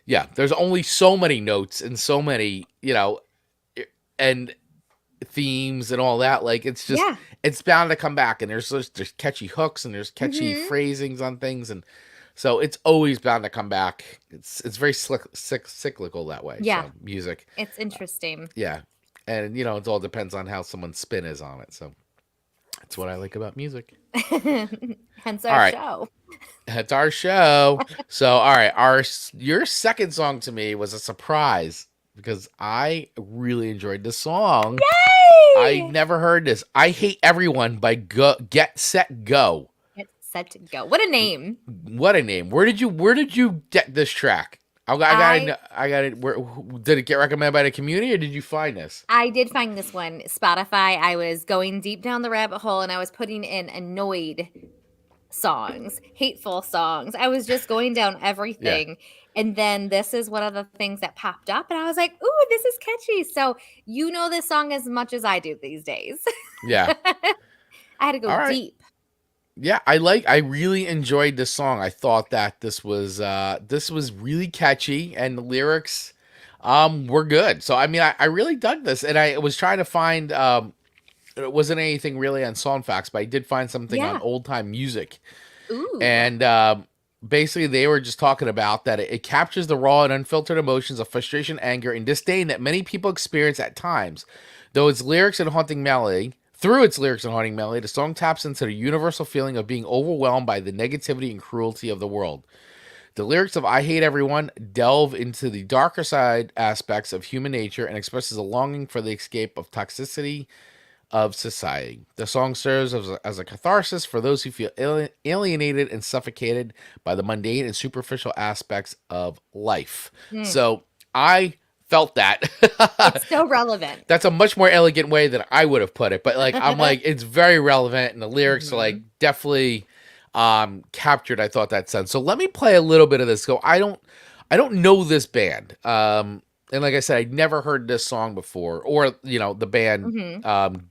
there's only so many notes and so many, and themes and all that. Like it's just, it's bound to come back. And there's catchy hooks and there's catchy phrasings on things, and so it's always bound to come back. It's very cyclical that way. Yeah, so, music. It's interesting. Yeah. And, it all depends on how someone's spin is on it. So that's what I like about music. Hence our show. That's our show. So, all right. Your second song to me was a surprise because I really enjoyed this song. Yay! I never heard this. I Hate Everyone by Get Set Go. Get Set Go. What a name. What a name. Where did you get this track? I got it. Did it get recommended by the community, or did you find this? I did find this one. Spotify. I was going deep down the rabbit hole, and I was putting in annoyed songs, hateful songs. I was just going down everything, and then this is one of the things that popped up, and I was like, "Ooh, this is catchy." So this song as much as I do these days. Yeah, I had to go deep. Yeah, I really enjoyed this song. I thought that this was really catchy and the lyrics were good. So I mean I really dug this, and I was trying to find it wasn't anything really on Songfacts, but I did find something on Old Time Music. Ooh. And basically they were just talking about that it captures the raw and unfiltered emotions of frustration, anger, and disdain that many people experience at times. Through its lyrics and haunting melody, the song taps into the universal feeling of being overwhelmed by the negativity and cruelty of the world. The lyrics of I Hate Everyone delve into the darker side aspects of human nature and expresses a longing for the escape of toxicity of society. The song serves as a catharsis for those who feel alienated and suffocated by the mundane and superficial aspects of life. So I felt that. It's so relevant. That's a much more elegant way than I would have put it. But like, I'm like, it's very relevant, and the lyrics are like definitely captured, I thought, that sense. So let me play a little bit of this. So I don't know this band. And like I said, I'd never heard this song before, or the band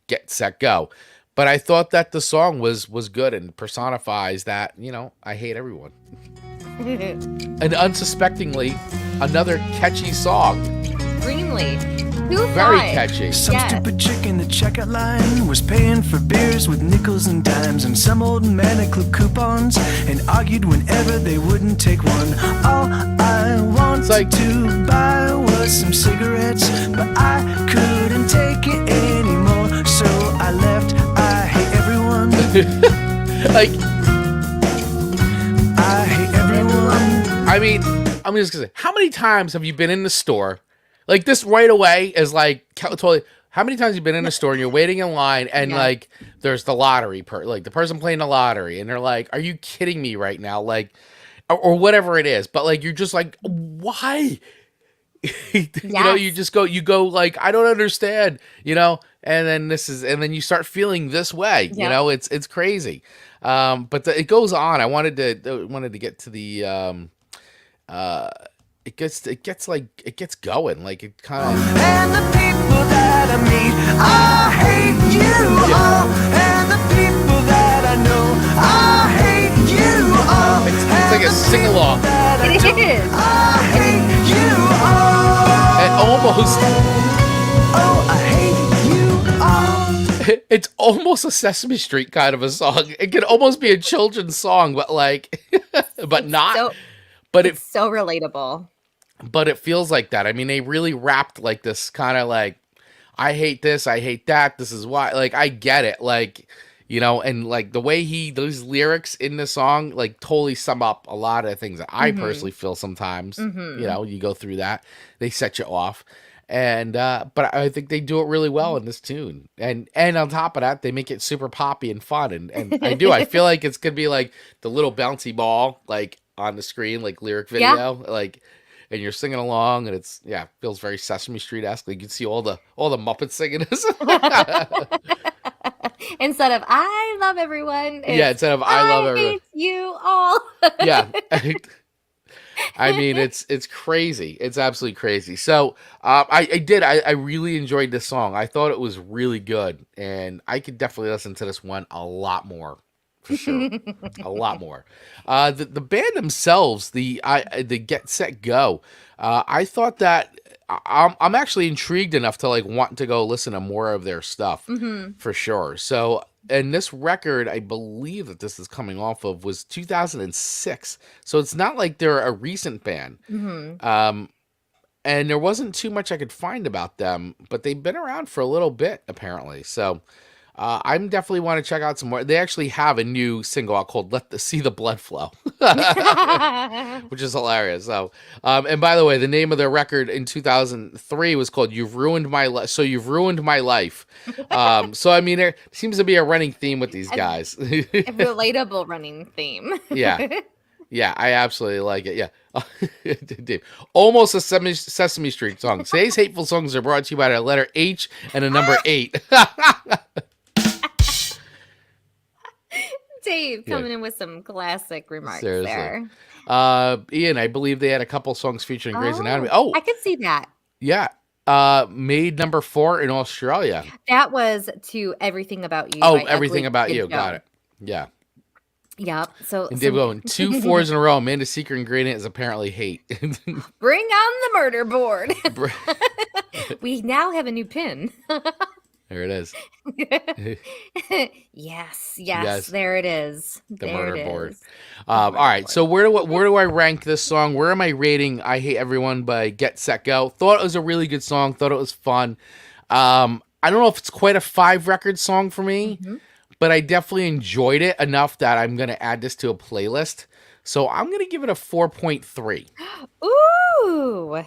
Get Set Go. But I thought that the song was good and personifies that, I hate everyone. And unsuspectingly, another catchy song. Extremely. Who Very thought? catchy. Some Yes. stupid chick in the checkout line was paying for beers with nickels and dimes, and some old man had clipped coupons and argued whenever they wouldn't take one. All I wanted like- to buy was some cigarettes, but I couldn't take it anymore, so I left. I hate everyone. Like, I hate everyone. I mean, I'm just gonna say, how many times have you been in the store? Like, this right away is like totally. How many times have you been in a store and you're waiting in line and Yeah. like there's the lottery like the person playing the lottery and they're like, "Are you kidding me right now?" Like, or whatever it is. But like, you're just like, why? You know, you go like, I don't understand. You know, and then you start feeling this way. You Yeah. know, it's crazy. But it goes on. I wanted to get to the it gets going, like it kind of. And the people that I meet, I hate you all. And the people that I know, I hate you all. It's like a sing along. It is. I hate you all. It almost Oh, I hate you all. it's almost a Sesame Street kind of a song. It could almost be a children's song, but like, but not. So, But it's so relatable. But it feels like that. I mean, they really rapped like this kind of like, I hate this, I hate that, this is why. Like, I get it. Like, you know, and like the way those lyrics in the song, like totally sum up a lot of things that I personally feel sometimes. You know, you go through that, they set you off. And, but I think they do it really well in this tune. And on top of that, they make it super poppy and fun. And I feel like it's going to be like the little bouncy ball, like on the screen, like lyric video, like, and you're singing along, and it's feels very Sesame Street-esque. Like you can see all the Muppets singing this. Instead of I love everyone. Instead of I love everyone. Hate you all. Yeah. I mean, it's crazy. It's absolutely crazy. So I really enjoyed this song. I thought it was really good, and I could definitely listen to this one a lot more. For sure, a lot more. The band themselves, the Get Set Go. I thought that I'm actually intrigued enough to like want to go listen to more of their stuff for sure. So, and this record, I believe that this is coming off of was 2006. So it's not like they're a recent band. And there wasn't too much I could find about them, but they've been around for a little bit apparently. So. I'm definitely want to check out some more. They actually have a new single out called See the Blood Flow, which is hilarious. So, and by the way, the name of their record in 2003 was called You've Ruined My Life. So You've Ruined My Life. So, I mean, there seems to be a running theme with these guys. A relatable running theme. Yeah. Yeah, I absolutely like it. Yeah. Almost a Sesame Street song. Today's hateful songs are brought to you by the letter H and a number 8. Dave coming in with some classic remarks Seriously. there. Ian, I believe they had a couple songs featuring Grey's Anatomy. Oh, I could see that. yeah. Made number 4 in Australia. That was to Everything About You. Oh, by Everything Ugly About Kid You. Joe. Got it. Yeah. Yep. So And Dave going 2 4s in a row. Amanda's secret ingredient is apparently hate. bring on the murder board. We now have a new pin. There it is. Yes, there it is. The murder board. All right. So where do I rank this song? Where am I rating I Hate Everyone by Get Set Go? Thought it was a really good song. Thought it was fun. I don't know if it's quite a 5 record song for me, but I definitely enjoyed it enough that I'm going to add this to a playlist. So I'm going to give it a 4.3. Ooh,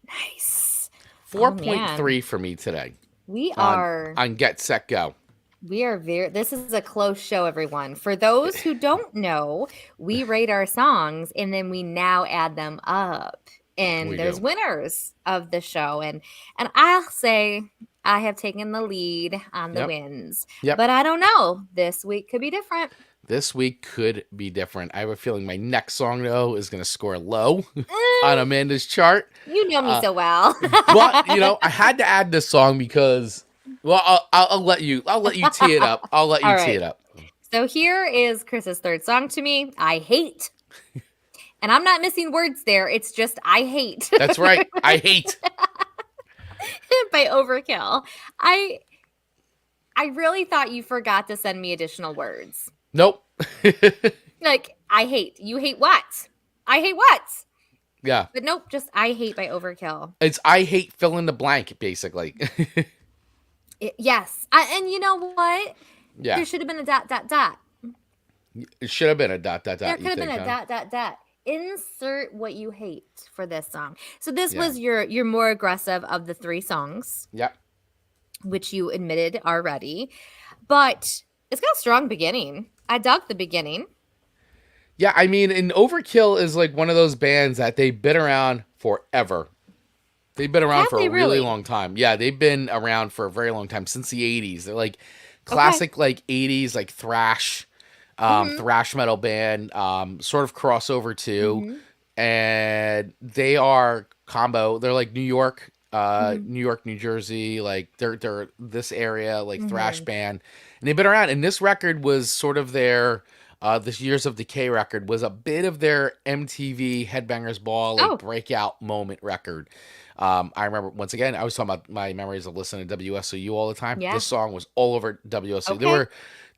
nice. 4.3 for me today. We are on Get Set Go. this is a close show, everyone. For those who don't know, we rate our songs and then we now add them up. And there's winners of the show. And I'll say I have taken the lead on the wins. Yep. But I don't know. This week could be different. This week could be different. I have a feeling my next song, though, is going to score low on Amanda's chart. You know me so well. But, I had to add this song because, well, I'll let you tee it up. I'll let you tee it up. So here is Chris's third song to me, I Hate. And I'm not missing words there. It's just I hate. That's right. I hate. by Overkill. I really thought you forgot to send me additional words. Nope. Like, I hate. You hate what? I hate what? Yeah. But nope, just I hate by Overkill. It's I hate fill in the blank, basically. Yes. And you know what? Yeah. There should have been a dot, dot, dot. It should have been a dot, dot, There dot. could have been a dot, dot, dot. Insert what you hate for this song. So this was your more aggressive of the 3 songs. Yep. Which you admitted already. But it's got a strong beginning. I dug the beginning. Yeah, I mean, and Overkill is like one of those bands that they've been around forever. They've been around for a really long time. Yeah, they've been around for a very long time, since the 80s. They're like classic like 80s like thrash metal band, sort of crossover too. And they are combo. They're like New York, New Jersey, like they're this area, like thrash band. And they've been around, and this record was sort of their this Years of Decay record was a bit of their MTV Headbangers Ball like breakout moment record. I remember, once again, I was talking about my memories of listening to WSOU all the time. This song was all over WSOU.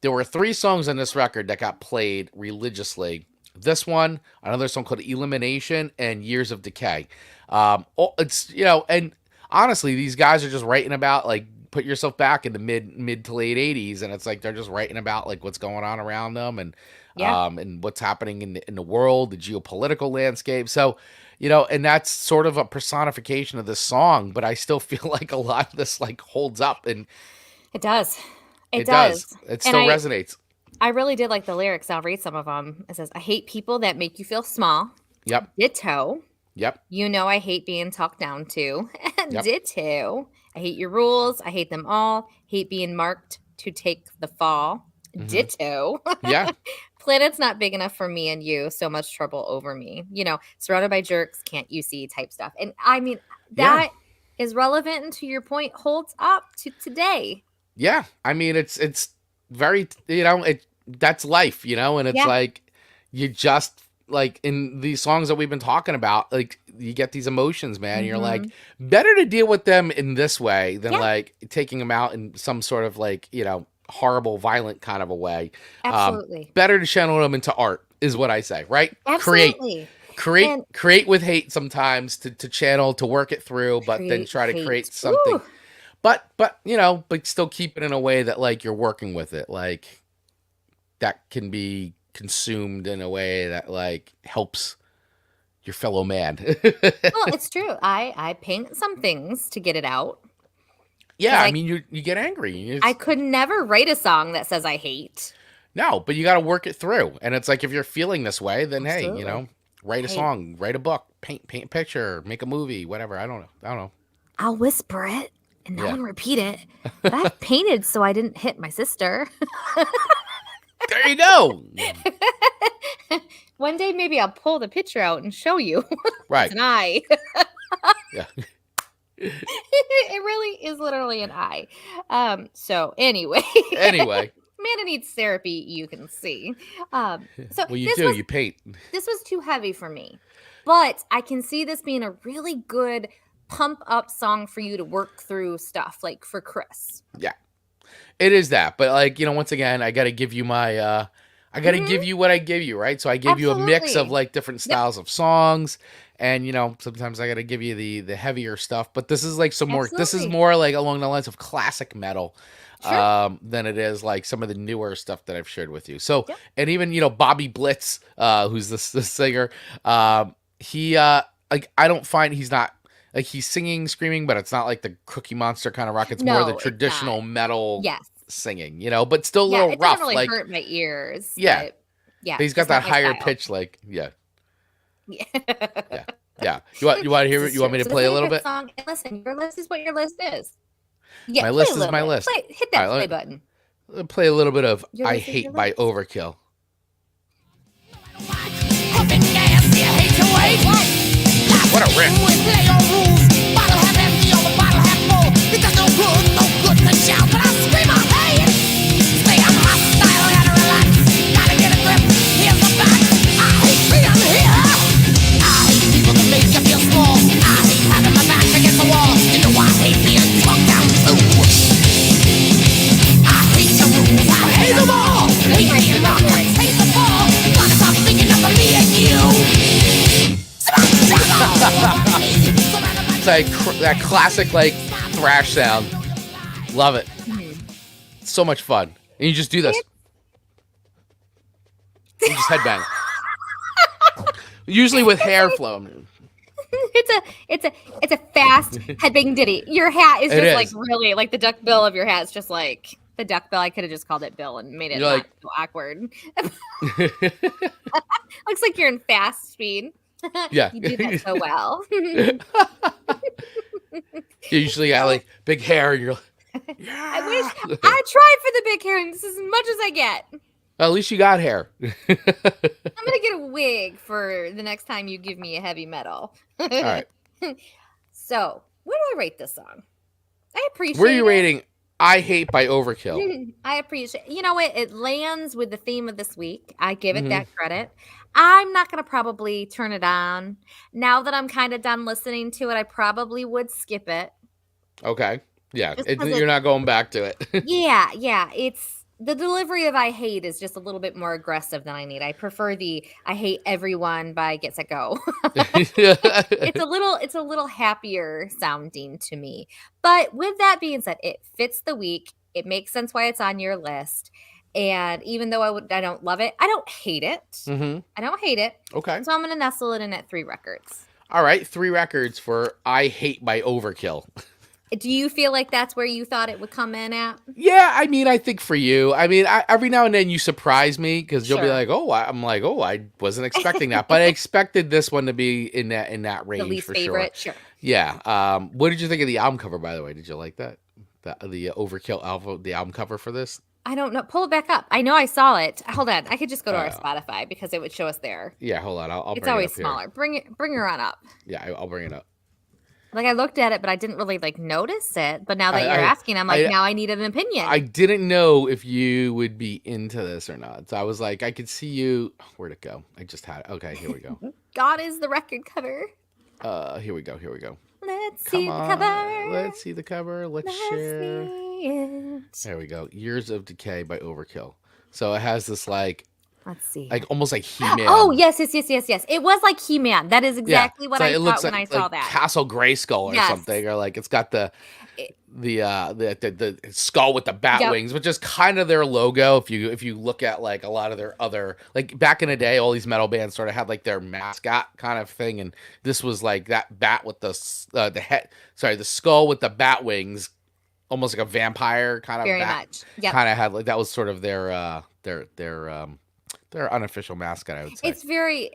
There were 3 songs on this record that got played religiously. This one, another song called Elimination, and Years of Decay. It's, and honestly, these guys are just writing about, like, put yourself back in the mid to late 80s, and it's like they're just writing about like what's going on around them, and and what's happening in the world, the geopolitical landscape. So, and that's sort of a personification of this song, but I still feel like a lot of this like holds up, and it does. It still resonates. I really did like the lyrics. I'll read some of them. It says, I hate people that make you feel small. Yep. Ditto. Yep. I hate being talked down to. Yep. Ditto. I hate your rules. I hate them all. Hate being marked to take the fall. Ditto. Yeah. Planet's not big enough for me and you. So much trouble over me. Surrounded by jerks. Can't you see type stuff. And I mean, that is relevant, and to your point, holds up to today. Yeah. I mean, it's very, that's life, and it's like, you just, like, in these songs that we've been talking about, like, you get these emotions, man. You're like, better to deal with them in this way than like taking them out in some sort of like, horrible, violent kind of a way. Absolutely. Better to channel them into art is what I say, right? Absolutely. Create with hate sometimes to channel, to work it through, but then try to create something. Ooh. But still keep it in a way that like you're working with it, like that can be consumed in a way that like helps your fellow man. Well, it's true. I paint some things to get it out. Yeah, I mean, you get angry. I could never write a song that says I hate. No, but you got to work it through. And it's like, if you're feeling this way, then hey, write a song, write a book, paint a picture, make a movie, whatever. I don't know. I'll whisper it and no one repeat it. But I've painted so I didn't hit my sister. There you go. One day, maybe I'll pull the picture out and show you. Right. It's an eye. Yeah. It really is literally an eye. So anyway. Amanda needs therapy, you can see. So well, you paint. This was too heavy for me. But I can see this being a really good pump up song for you to work through stuff, like for Chris. Yeah. It is that, but like, once again, I got to give you my, I got to give you what I give you, right? So I give you a mix of like different styles of songs, and sometimes I got to give you the heavier stuff, but this is like this is more like along the lines of classic metal, than it is like some of the newer stuff that I've shared with you. So, and even, Bobby Blitz, who's the singer, he, like, I don't find he's not, like, he's singing, screaming, but it's not like the Cookie Monster kind of rock. It's more the traditional metal singing, but still a little it rough. Doesn't really like, hurt my ears. Yeah. But, but he's got that higher pitch, like, yeah. You want to hear it? You want me to play a little bit? Song. And listen, your list is what your list is. Yeah, my list is my list. Hit that play button. Play a little bit of I Hate by Overkill. What a riff. Make you feel small. I hate having my back against the wall. You know I hate being It's like that classic like thrash sound. Love it. So much fun. And you just do this. You just headbang. Usually with hair flowing. It's a fast headbang ditty. Your hat is It just is. like really like the duck bill of your hat is just like the duck bill. I could have just called it Bill and made it You're not like- so awkward. Looks like you're in fast speed. Yeah. You do that so well. You usually got like big hair and you're like, I wish I tried for the big hair and this is as much as I get. at least you got hair. I'm gonna get a wig for the next time you give me a heavy metal. All right. So, where do I rate this song? I appreciate Where are you it. rating I Hate by Overkill? I appreciate. You know what? It lands with the theme of this week. I give it Mhm. that credit. I'm not gonna probably turn it on now that I'm kind of done listening to it. I probably would skip it. Okay. Yeah. Just 'cause You're not going back to it. Yeah. It's the delivery of "I hate" is just a little bit more aggressive than I need. I prefer the "I hate everyone" by Get Set Go. It's a little happier sounding to me. But with that being said, it fits the week. It makes sense why it's on your list. And even though I don't love it, I don't hate it. Mm-hmm. I don't hate it. Okay. So I'm gonna nestle it in at 3 records. All right. 3 records for I Hate by Overkill. Do you feel like that's where you thought it would come in at? Yeah, I mean, I think for you, I mean, every now and then you surprise me because you'll be Sure. like, "Oh, I'm like, oh, I wasn't expecting that," but I expected this one to be in that range The least for favorite? sure. Sure. Yeah. What did you think of the album cover, by the way? Did you like that? The Overkill album, the album cover for this? I don't know. Pull it back up. I know I saw it. Hold on. I could just go to our Oh. Spotify because it would show us there. Yeah, hold on. I'll It's bring always it up here. smaller. Bring her on up. Yeah, I'll bring it up. Like I looked at it, but I didn't really like notice it. But now that I- you're asking, I'm like, I- now I need an opinion. I didn't know if you would be into this or not. So I was like, I could see you. Where'd it go? I just had it. Okay, here we go. God is the record cover. Here we go. Let's Come see the on. cover. Let's see the cover. Let's share. see it. There we go. Years of Decay by Overkill. So it has this like Let's see. almost like He-Man. Oh yes. It was like He-Man. That is exactly what So I it thought looks when like, I saw like that. Castle Grayskull or Yes. something, or like it's got the skull with the bat Yep. wings, which is kind of their logo. If you look at like a lot of their other, like back in the day, all these metal bands sort of had like their mascot kind of thing, and this was like that bat with the skull with the bat wings, almost like a vampire kind of Very bat. much. Yep. Kind of had like that was sort of their unofficial mascot, I would say. It's very.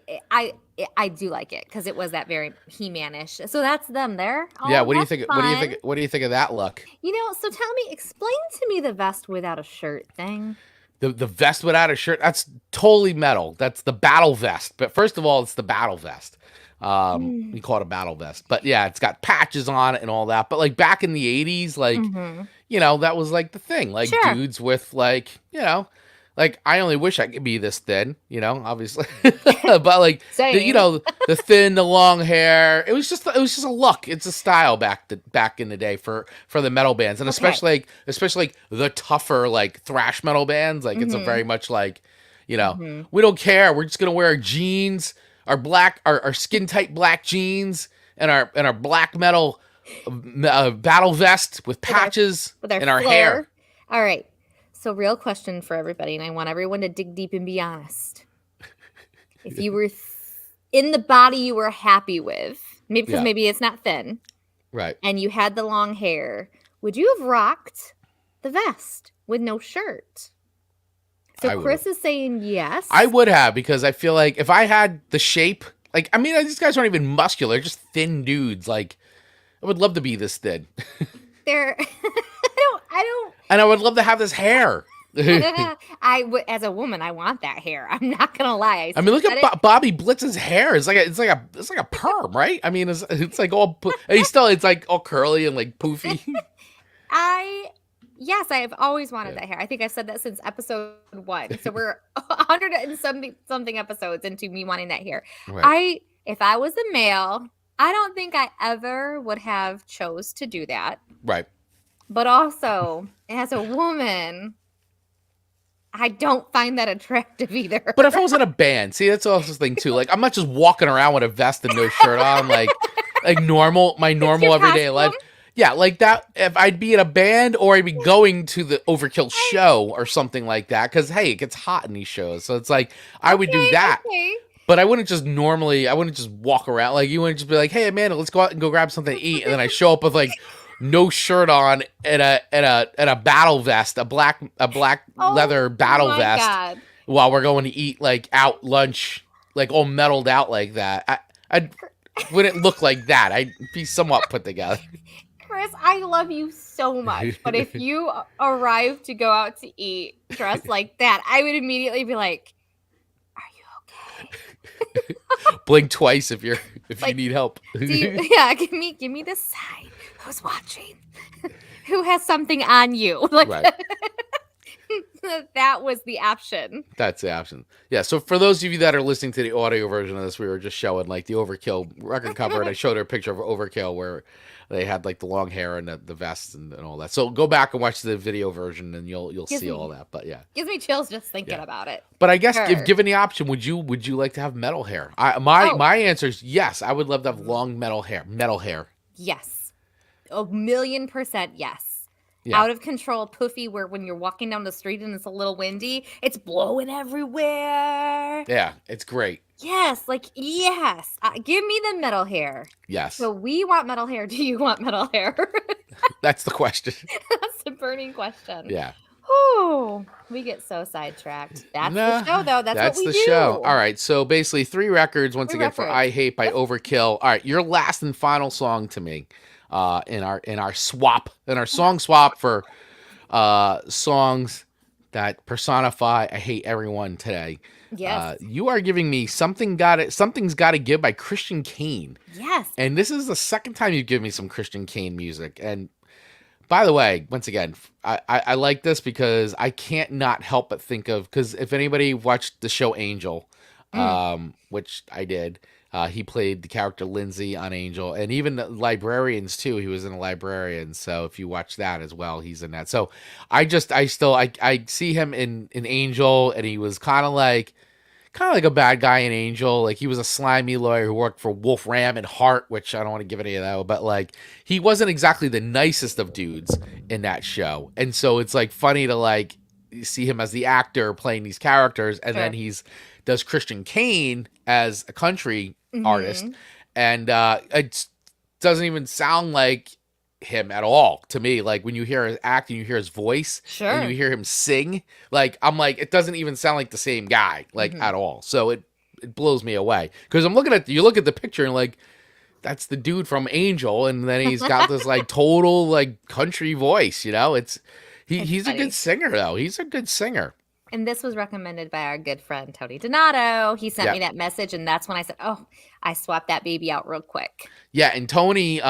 I do like it because it was that very He-Man-ish. So that's them there. Yeah, Oh, what do you that's think? What do you fun. think? What do you think of that look? You know, so tell me, explain to me the vest without a shirt thing. The vest without a shirt, that's totally metal. That's the battle vest. But first of all, it's the battle vest. We call it a battle vest. But yeah, it's got patches on it and all that. But like back in the 80s, like, Mhm. that was like the thing. Like Sure. dudes with like, like I only wish I could be this thin, obviously. But like Same. the thin, the long hair. It was just a look. It's a style back in the day for the metal bands, and Okay. especially like the tougher like thrash metal bands. Like it's a Mhm. very much like, Mhm. we don't care. We're just gonna wear our jeans, our skin tight black jeans, and our black metal battle vest with patches With our and our flair. hair. All right. So, real question for everybody, and I want everyone to dig deep and be honest. If you were in the body you were happy with, because Yeah. maybe it's not thin, Right. and you had the long hair, would you have rocked the vest with no shirt? I So would've. Chris is saying yes. I would have, because I feel like if I had the shape, like, I mean, these guys aren't even muscular, just thin dudes. Like, I would love to be this thin. They're I don't And I would love to have this hair. I would, as a woman, I want that hair. I'm not gonna lie. I mean, look said at it. Bobby Blitz's hair. It's like a perm, right? I mean, it's like all, and it's like all curly and like poofy. Yes, I have always wanted that hair. I think I've said that since episode 1. So we're 100 and something episodes into me wanting that hair. Right. If I was a male, I don't think I ever would have chose to do that. Right. But also, as a woman, I don't find that attractive either. But if I was in a band, see, that's also the thing too. Like, I'm not just walking around with a vest and no shirt on. Like, like normal, my normal your everyday life. costume? Yeah, like that. If I'd be in a band or I'd be going to the Overkill show or something like that, because hey, it gets hot in these shows, so it's like I would do that. Okay. But I wouldn't just walk around. Like, you wouldn't just be like, hey, Amanda, let's go out and go grab something to eat. And then I show up with like no shirt on and a battle vest, a black leather battle my vest God. while we're going to eat like out lunch, like all metaled out like that. I wouldn't look like that. I'd be somewhat put together. Chris, I love you so much, but if you arrive to go out to eat dressed like that, I would immediately be like, "Are you okay? Blink twice if you Like, need help. Yeah, give me this side. Who's watching? Who has something on you?" Like, Right. that was the option. That's the option. Yeah, so for those of you that are listening to the audio version of this, we were just showing like the Overkill record cover, and I showed her a picture of Overkill where they had like the long hair and the vest and all that. So go back and watch the video version, and you'll see all that. But yeah, Gives me chills just thinking about it. but I guess Sure. if given the option, would you like to have metal hair? My answer is yes. I would love to have long metal hair. Yes. 1,000,000% yes. Yeah. Out of control, poofy, where when you're walking down the street and it's a little windy, it's blowing everywhere. Yeah, it's great. Yes, yes. Give me the metal hair. Yes, So we want metal hair. Do you want metal hair? that's the question. That's the burning question. Yeah. Whew, we get so sidetracked. That's the show, though. That's what we the do. show. All right, so basically 3 records once Three again for records. "I Hate" by Overkill. All right, your last and final song to me, in our song swap for songs that personify "I Hate Everyone" today. Yes. You are giving me Something's Gotta Give by Christian Kane. Yes. And this is the second time you've given me some Christian Kane music. And by the way, once again, I like this because I can't not help but think of, because if anybody watched the show Angel, which I did, he played the character Lindsay on Angel, and even the Librarians too. He was in the Librarians. So if you watch that as well, he's in that. So I see him in Angel, and he was kind of like a bad guy in Angel. Like, he was a slimy lawyer who worked for Wolf Ram and Hart, which I don't want to give any of that, but like, he wasn't exactly the nicest of dudes in that show. And so it's like funny to like see him as the actor playing these characters, and then does Christian Kane as a country artist, and it doesn't even sound like him at all to me. Like, when you hear his act and you hear his voice, and you hear him sing, like, I'm like, it doesn't even sound like the same guy, like, at all. So it blows me away, because you look at the picture and like, that's the dude from Angel, and then he's got this like total like country voice, he's a good singer though. He's a good singer. And this was recommended by our good friend Tony Donato. He sent me that message, and that's when I said, "Oh, I swapped that baby out real quick." Yeah, and Tony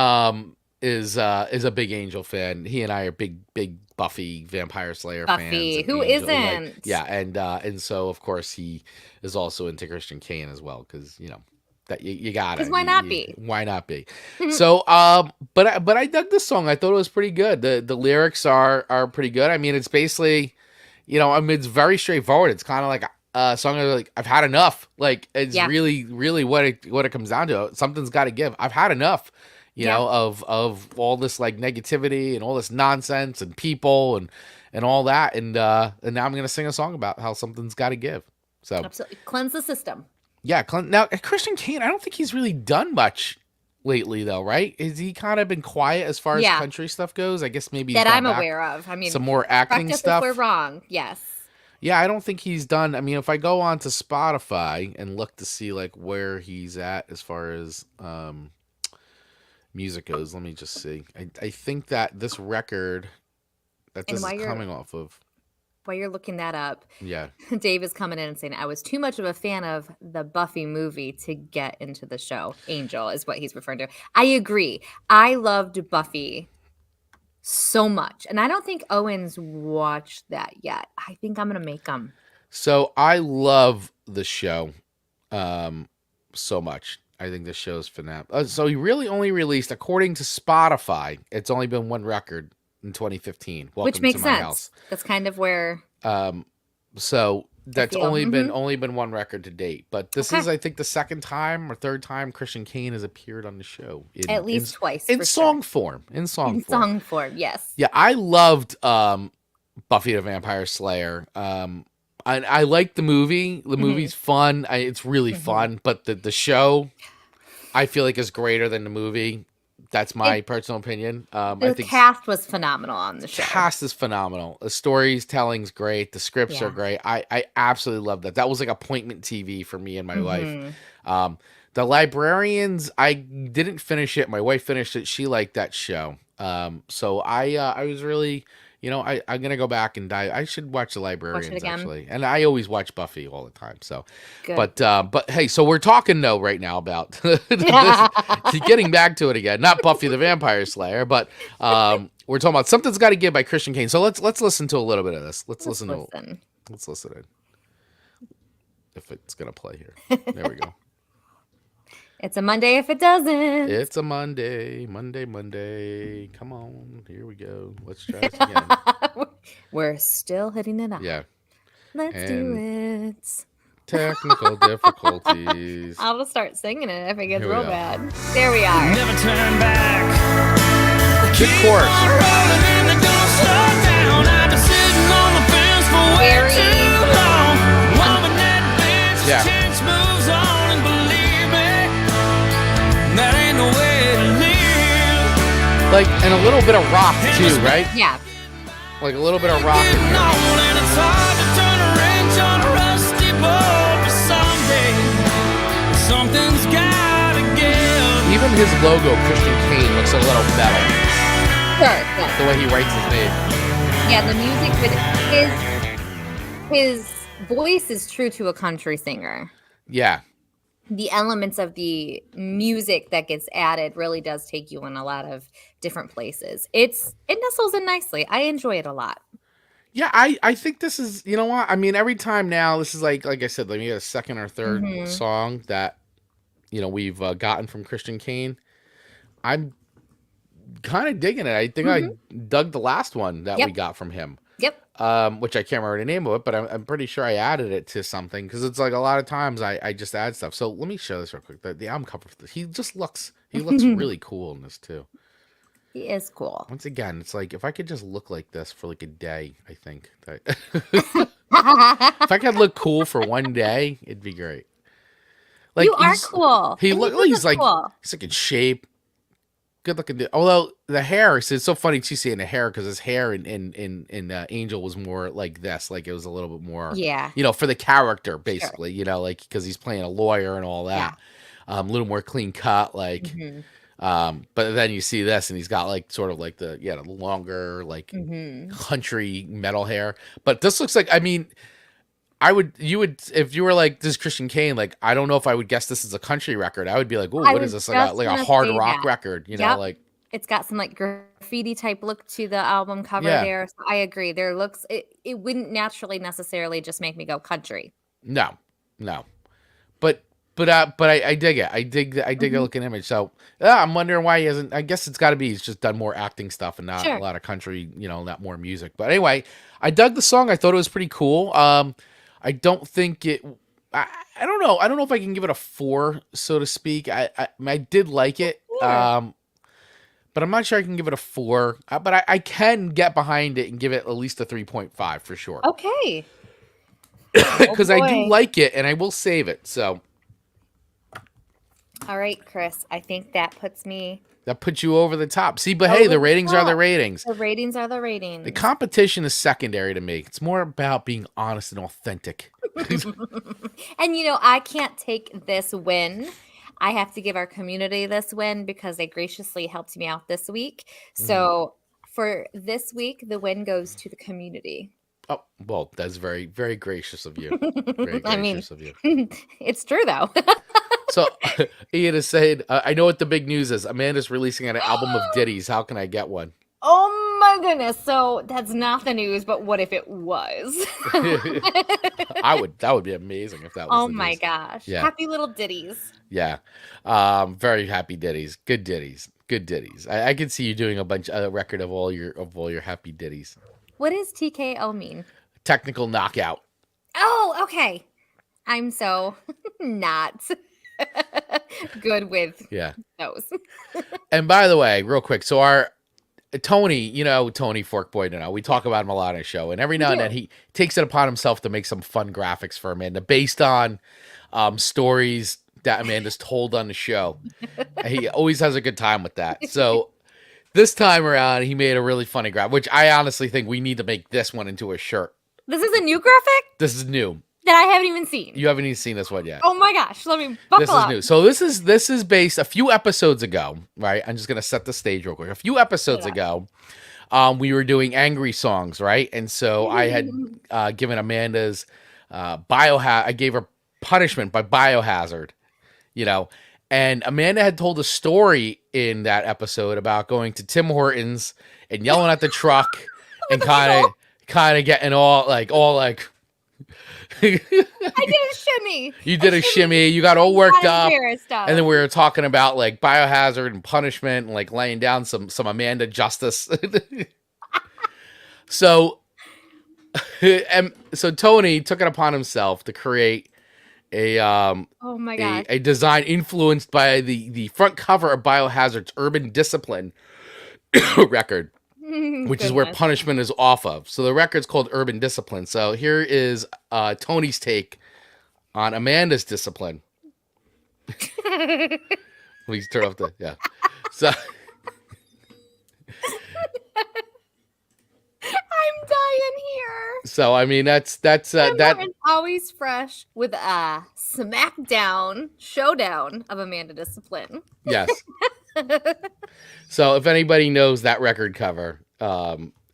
is a big Angel fan. He and I are big Buffy Vampire Slayer fans. Buffy, who Angel. isn't? And so of course he is also into Christian Kane as well, because that you got it. Because why not be? Why not be? So, but I dug this song. I thought it was pretty good. The lyrics are pretty good. I mean, it's basically, it's very straightforward. It's kind of like a song of like, I've had enough. Like, it's really what it comes down to. Something's got to give. I've had enough, of all this like negativity and all this nonsense and people and all that. And now I'm going to sing a song about how something's got to give. So absolutely cleanse the system. Yeah. Now, Christian Kane, I don't think he's really done much lately, though, right? Has he kind of been quiet as far as country stuff goes? I guess maybe that I'm aware of. I mean, some more acting stuff. If we're wrong, yes. Yeah, I don't think he's done. I mean, if I go on to Spotify and look to see like where he's at as far as music goes, let me just see. I think that this record that this is coming off of. While you're looking that up, yeah, Dave is coming in and saying, I was too much of a fan of the Buffy movie to get into the show. Angel is what he's referring to. I agree. I loved Buffy so much. And I don't think Owen's watched that yet. I think I'm going to make him. So I love the show so much. I think the show's phenomenal. So he really only released, according to Spotify, it's only been one record in 2015. Welcome Which makes to my sense. house. That's kind of where. So That's feel. only been one record to date, but this is, Okay. I think, the second time or third time Christian Kane has appeared on the show. At least twice, in for song sure. form. In song In form. song form, yes. Yeah, I loved Buffy the Vampire Slayer. I like the movie. The movie's fun. It's really fun, but the show I feel like is greater than the movie. That's my personal opinion. I The think cast was phenomenal on the show. cast is phenomenal. The storytelling's great. The scripts are Yeah. great. I absolutely love that. That was like appointment TV for me in my Mm-hmm. life. The Librarians, I didn't finish it. My wife finished it. She liked that show. So I was really, I'm gonna go back and dive. I should watch the Librarians again. actually, and I always watch Buffy all the time. So, Good. but hey, so we're talking though right now about getting back to it again. Not Buffy the Vampire Slayer, but we're talking about Something's Got to Give by Christian Kane. So let's listen to a little bit of this. Let's listen. In. If it's gonna play here, there we go. It's a Monday if it doesn't. It's a Monday. Come on, here we go. Let's try this again. We're still hitting it up. Yeah. Let's do it. Technical difficulties. I'll just start singing it if it gets Here we real go. bad. There we are. Never turn back. Good chorus. Rolling and they don't slow down. I've been sitting on the fence for way Very- too long. Woman that bench Yeah. change moves on, and believe me, that ain't no way to live. Like, and a little bit of rock too, right? Yeah. Like a little bit of rock in Getting here. on, and it's hard to turn a wrench on a rusty boat, but someday something's gotta give. Even his logo, Christian Kane, looks a little metal. Sure. Yeah. The way he writes his name. Yeah, the music, but his voice is true to a country singer. Yeah. The elements of the music that gets added really does take you in a lot of different places. It nestles in nicely. I enjoy it a lot. Yeah, I think this is, you know what? I mean, every time now, this is like I said, like maybe a second or third song that, we've gotten from Christian Kane. I'm kind of digging it. I think I dug the last one that we got from him. Yep. Which I can't remember the name of it, but I'm pretty sure I added it to something because it's like a lot of times I just add stuff. So let me show this real quick. The album cover, he looks really cool in this too. He is cool. Once again, it's like if I could just look like this for like a day, I think that if I could look cool for one day, it'd be great. Like You are cool. He's And like cool. he's like in shape. Good looking. Although the hair, it's so funny too seeing the hair because his hair in Angel was more like this, like it was a little bit more, Yeah. for the character basically, like because he's playing a lawyer and all that, a little more clean cut, like. But then you see this, and he's got like sort of like the longer like country metal hair. But this looks like, I mean, you would if you were like this Christian Kane, like I don't know if I would guess this is a country record. I would be like, oh, what is this? Like a hard rock record, like. It's got some like graffiti type look to the album cover there. So I agree. There looks it wouldn't naturally necessarily just make me go country. No. But I dig it. I dig the looking image. So I'm wondering why he hasn't. I guess it's got to be he's just done more acting stuff and not a lot of country. Not more music. But anyway, I dug the song. I thought it was pretty cool. I don't think it. I don't know. I don't know if I can give it a 4, so to speak. I did like it. But I'm not sure I can give it a 4. But I can get behind it and give it at least a 3.5 for sure. Okay. Because I do like it and I will save it. So. All right, Chris. I think that puts me. That puts you over the top. See, but hey, the ratings are the ratings. The ratings are the ratings. The competition is secondary to me. It's more about being honest and authentic. And I can't take this win. I have to give our community this win because they graciously helped me out this week. So for this week, the win goes to the community. Oh, well, that's very, very gracious of you. Very gracious of you. It's true, though. So Ian is saying, I know what the big news is. Amanda's releasing an album of ditties. How can I get one? Oh my goodness. So that's not the news, but what if it was? That would be amazing if that was the my news. gosh. Yeah. Happy little ditties. Yeah. Very happy ditties. Good ditties. Good ditties. I can see you doing a record of all your happy ditties. What does TKO mean? Technical knockout. Oh, okay. I'm so not good with Yeah. those. And by the way, real quick, so our Tony, Tony Forkboy, we talk about him a lot on the show, and every now and then he takes it upon himself to make some fun graphics for Amanda based on stories that Amanda's told on the show. He always has a good time with that. So this time around, he made a really funny graphic, which I honestly think we need to make this one into a shirt. This is a new graphic This is new. that I haven't even seen. You haven't even seen this one yet. Oh my gosh, let me buckle This is up. new. So this is based a few episodes ago, right? I'm just gonna set the stage real quick. A few episodes ago, we were doing angry songs, right? And so I had given Amanda's I gave her punishment by Biohazard, and Amanda had told a story in that episode about going to Tim Hortons and yelling at the truck and kind of getting all like. I did a shimmy. You did a shimmy. You got all worked up. Embarrassed of. And then we were talking about like biohazard and punishment and like laying down some Amanda justice. So Tony took it upon himself to create oh my gosh. a design influenced by the front cover of Biohazard's Urban Discipline record, which is where punishment is off of. So the record's called Urban Discipline. So here is Tony's take on Amanda's discipline. Please turn off the So I'm dying here. So I mean that's that. Martin's always fresh with a smackdown showdown of Amanda Discipline. Yes. So if anybody knows that record cover,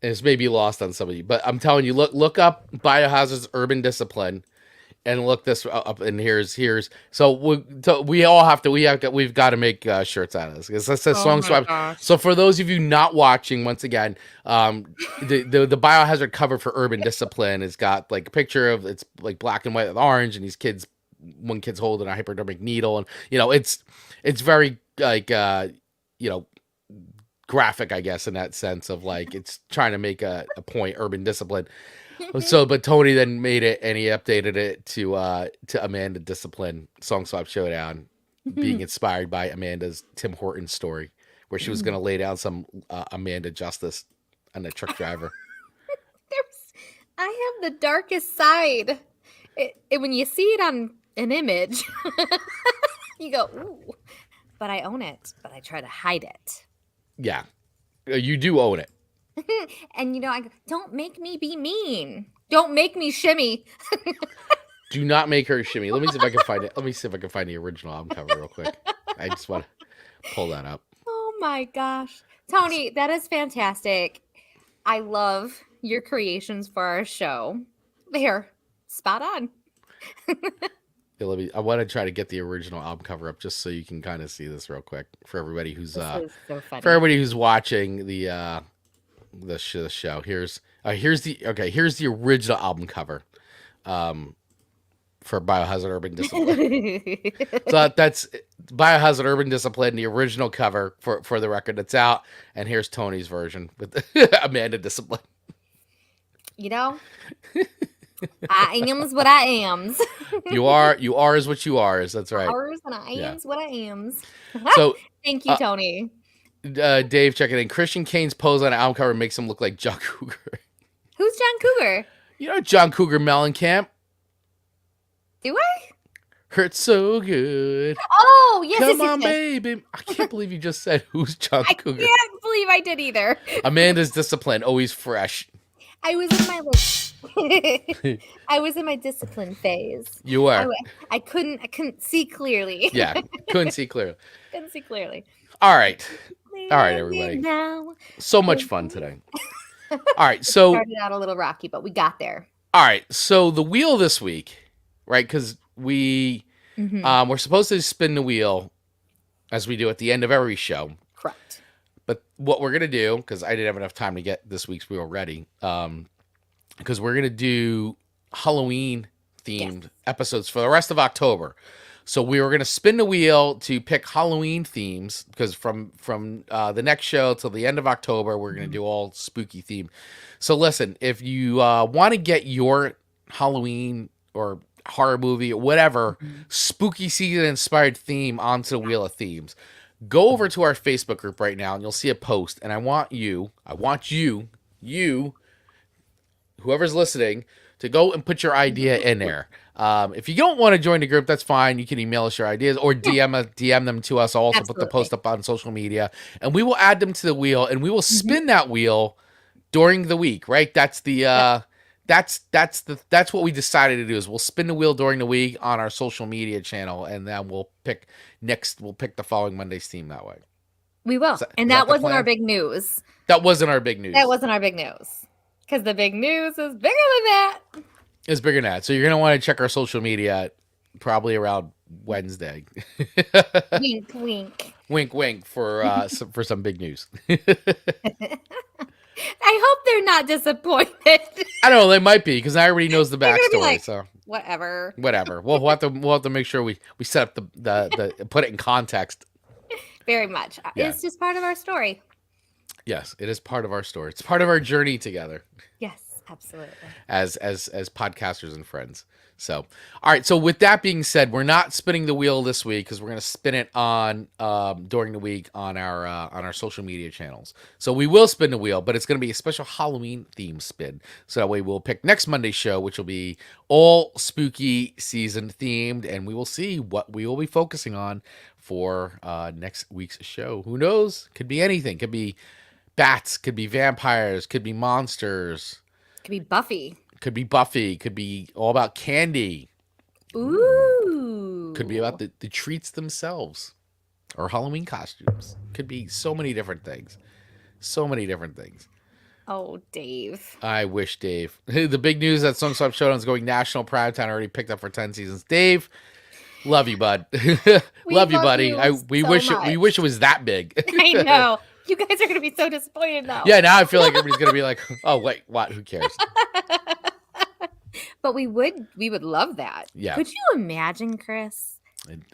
it's maybe lost on somebody, but I'm telling you, look up Biohazard's Urban Discipline, and look this up. And here's so we all have to we've got to make shirts out of this because this says song swap. Gosh. So for those of you not watching, once again, the Biohazard cover for Urban Discipline has got like a picture of it's like black and white with orange, and these kids, one kid's holding a hypodermic needle, and it's very like graphic, I guess, in that sense of like it's trying to make a point, Urban Discipline. So, but Tony then made it and he updated it to Amanda Discipline Song Swap Showdown, being inspired by Amanda's Tim Hortons story, where she was going to lay down some Amanda justice on the truck driver. I have the darkest side. When you see it on an image, you go, ooh, but I own it, but I try to hide it. Yeah, you do own it. And I go, don't make me be mean. Don't make me shimmy. Do not make her shimmy. Let me see if I can find it. Let me see if I can find the original album cover real quick. I just want to pull that up. Oh my gosh. Tony, that is fantastic. I love your creations for our show. They're spot on. Yeah, I want to try to get the original album cover up just so you can kind of see this real quick for everybody who's This is so funny. for everybody who's watching the show. Here's the original album cover for Biohazard Urban Discipline. So that's Biohazard Urban Discipline, the original cover for the record that's out, and here's Tony's version with Amanda Discipline. I am's what I am's. You are is what you are. That's right. Ours and I am's what I am's. So Thank you, Tony. Dave checking in. Christian Kane's pose on an album cover makes him look like John Cougar. Who's John Cougar? John Cougar Mellencamp. Do I? Hurts so good. Oh, yes. Come yes, on, yes. baby. I can't believe you just said who's John I Cougar. can't believe I did either. Amanda's Discipline, always fresh. I was in my I was in my discipline phase. You were. I couldn't see clearly. Yeah, couldn't see clearly. Couldn't see clearly. All right, everybody. Now. So much fun today. All right, so Started out a little rocky, but we got there. all right, so the wheel this week, right? Because we're supposed to spin the wheel as we do at the end of every show. Correct. But what we're gonna do, because I didn't have enough time to get this week's wheel ready, because we're gonna do Halloween themed episodes for the rest of October. So we were gonna spin the wheel to pick Halloween themes, because from the next show till the end of October, we're gonna do all spooky theme. So listen, if you want to get your Halloween or horror movie or whatever spooky season inspired theme onto the wheel of themes, go over to our Facebook group right now and you'll see a post. And I want you, whoever's listening, to go and put your idea in there. If you don't want to join the group, that's fine. You can email us your ideas or DM them to us. I'll also put the post up on social media, and we will add them to the wheel, and we will spin that wheel during the week. Right? That's the that's what we decided to do. Is we'll spin the wheel during the week on our social media channel, and then we'll pick the following Monday's theme that way. We will, and that wasn't our big news. That wasn't our big news. That wasn't our big news. Because the big news is bigger than that. It's bigger than that. So you're going to want to check our social media probably around Wednesday. Wink, wink. Wink, wink for some big news. I hope they're not disappointed. I don't know. They might be because I already knows the backstory. Like, so whatever. We'll have to make sure we set up the put it in context. Very much. Yeah. It's just part of our story. Yes, it is part of our story. It's part of our journey together. Yes, absolutely. As podcasters and friends. So, all right. So with that being said, we're not spinning the wheel this week because we're going to spin it on during the week on our social media channels. So we will spin the wheel, but it's going to be a special Halloween theme spin. So that way we'll pick next Monday's show, which will be all spooky season themed, and we will see what we will be focusing on for next week's show. Who knows? Could be anything. Could be bats, could be vampires, could be monsters. Could be Buffy. Could be Buffy. Could be all about candy. Ooh. Could be about the treats themselves. Or Halloween costumes. Could be so many different things. So many different things. Oh, Dave. I wish, Dave. The big news that SongSwapShowdown is going national primetime already picked up for 10 seasons. Dave, love you, bud. love you, buddy. We wish it was that big. I know. You guys are going to be so disappointed now. Yeah, now I feel like everybody's going to be like, oh, wait, what? Who cares? But we would love that. Yeah. Could you imagine, Chris?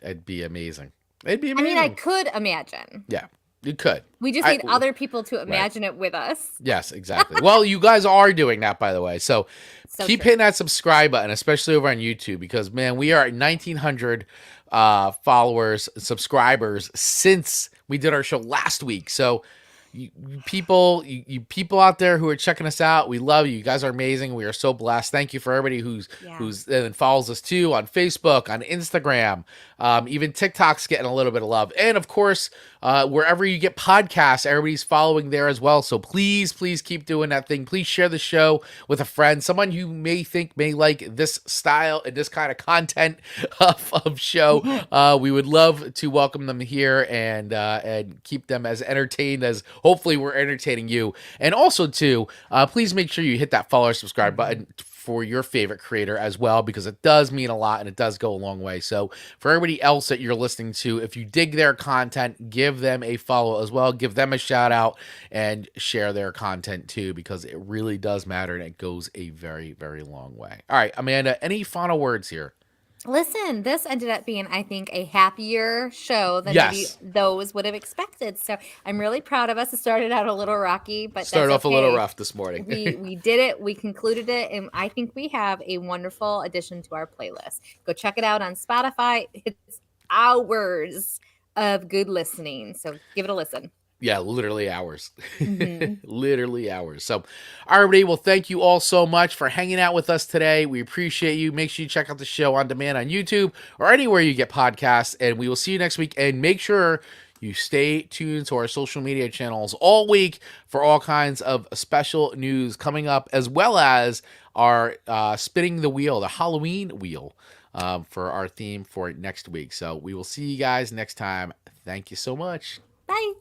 It'd be amazing. It'd be amazing. I mean, I could imagine. Yeah, you could. We just need other people to imagine it with us. Yes, exactly. Well, you guys are doing that, by the way. So keep hitting that subscribe button, especially over on YouTube, because, man, we are at 1,900 followers, subscribers since we did our show last week. So you people out there who are checking us out, we love you. You guys are amazing. We are so blessed. Thank you for everybody who's and follows us too on Facebook, on Instagram, even TikTok's getting a little bit of love, and of course wherever you get podcasts, everybody's following there as well. So please keep doing that thing. Please share the show with a friend, someone you may like this style and this kind of content of show. We would love to welcome them here and keep them as entertained as hopefully we're entertaining you. And also too, please make sure you hit that follow or subscribe button for your favorite creator as well, because it does mean a lot and it does go a long way. So for everybody else that you're listening to, if you dig their content, give them a follow as well, give them a shout out and share their content too, because it really does matter and it goes a very, very long way. All right, Amanda, any final words here? Listen, this ended up being, I think, a happier show than maybe those would have expected. So I'm really proud of us. It started out a little rocky, but started off okay. a little rough this morning. we did it. We concluded it, and I think we have a wonderful addition to our playlist. Go check it out on Spotify. It's hours of good listening, so give it a listen. Yeah, literally hours. Mm-hmm. Literally hours. So, all right, everybody, well, thank you all so much for hanging out with us today. We appreciate you. Make sure you check out the show on demand on YouTube or anywhere you get podcasts, and we will see you next week. And make sure you stay tuned to our social media channels all week for all kinds of special news coming up, as well as our spinning the wheel, the Halloween wheel, for our theme for next week. So we will see you guys next time. Thank you so much. Bye.